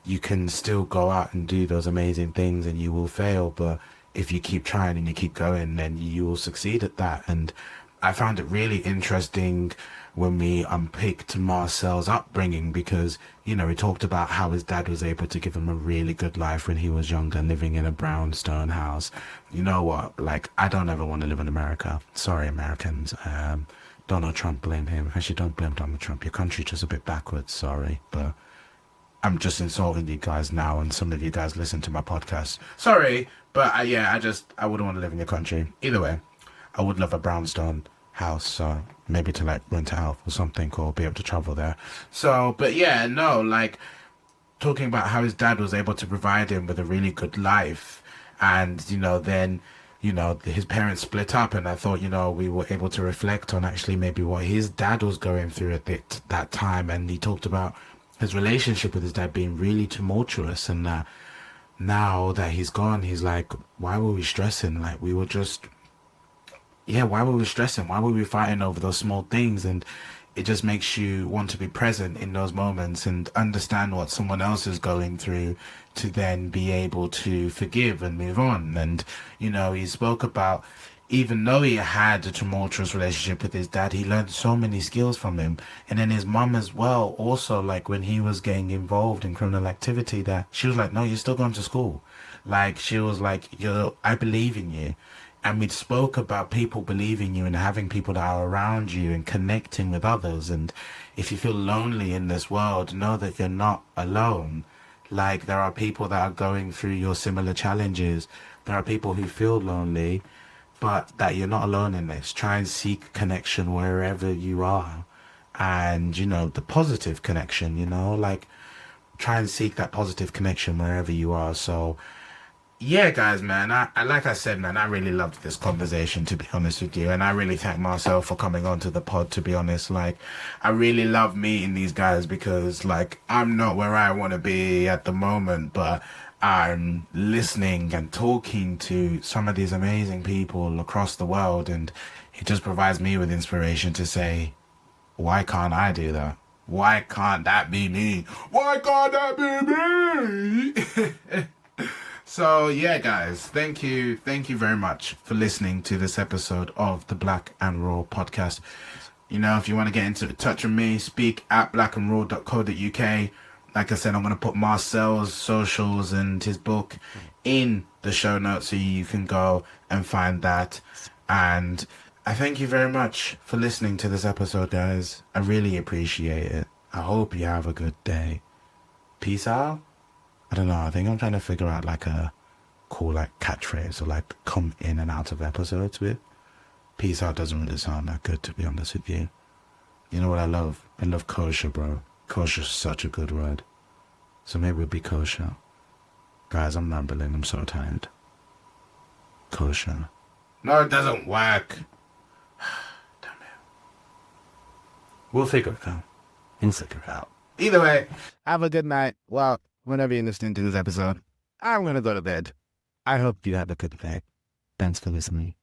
you can still go out and do those amazing things, and you will fail, but if you keep trying and you keep going, then you will succeed at that. And I found it really interesting when we unpicked Marcel's upbringing, because he talked about how his dad was able to give him a really good life when he was younger, living in a brownstone house. You know what, like, I don't ever want to live in America. Sorry, Americans. Donald Trump, blame him. Actually, don't blame Donald Trump. Your country's just a bit backwards, sorry, but I'm just insulting you guys now, and some of you guys listen to my podcast. Sorry, but I wouldn't want to live in your country. Either way, I would love a brownstone house, so maybe to like rent it out or something, or be able to travel there. So, but yeah, no, like, talking about how his dad was able to provide him with a really good life, and then his parents split up, and I thought we were able to reflect on actually maybe what his dad was going through at that time. And he talked about his relationship with his dad being really tumultuous, and that now that he's gone, he's like, why were we stressing? Like, we were just, yeah, why were we stressing? Why were we fighting over those small things? And it just makes you want to be present in those moments and understand what someone else is going through, to then be able to forgive and move on. And he spoke about, even though he had a tumultuous relationship with his dad, he learned so many skills from him. And then his mum as well, also, like, when he was getting involved in criminal activity, that she was like, no, you're still going to school. Like, she was like, I believe in you. And we spoke about people believing you and having people that are around you and connecting with others. And if you feel lonely in this world, know that you're not alone. Like, there are people that are going through your similar challenges. There are people who feel lonely, but that you're not alone in this. Try and seek connection wherever you are. And, the positive connection, like, try and seek that positive connection wherever you are. So, yeah, guys, man, I like I said, man, I really loved this conversation, to be honest with you. And I really thank Marcel for coming onto the pod, to be honest. Like, I really love meeting these guys, because, like, I'm not where I want to be at the moment, but I'm listening and talking to some of these amazing people across the world. And it just provides me with inspiration to say, why can't I do that? Why can't that be me? Why can't that be me? So, yeah, guys, thank you very much for listening to this episode of the Black and Raww Podcast. If you want to get into touch with me, speak at blackandraww.co.uk. Like I said, I'm going to put Marcel's socials and his book in the show notes, so you can go and find that. And I thank you very much for listening to this episode, guys. I really appreciate it. I hope you have a good day. Peace out. I don't know, I think I'm trying to figure out like a cool like catchphrase or like come in and out of episodes with. Peace out doesn't really sound that good, to be honest with you. You know what I love? I love kosher, bro. Kosher's such a good word. So maybe it'll be kosher. Guys, I'm rambling. I'm so tired. Kosher. No, it doesn't work. Damn it. We'll figure it out. We'll figure it out. Either way, have a good night. Well, whenever you're listening to this episode, I'm going to go to bed. I hope you have a good day. Thanks for listening.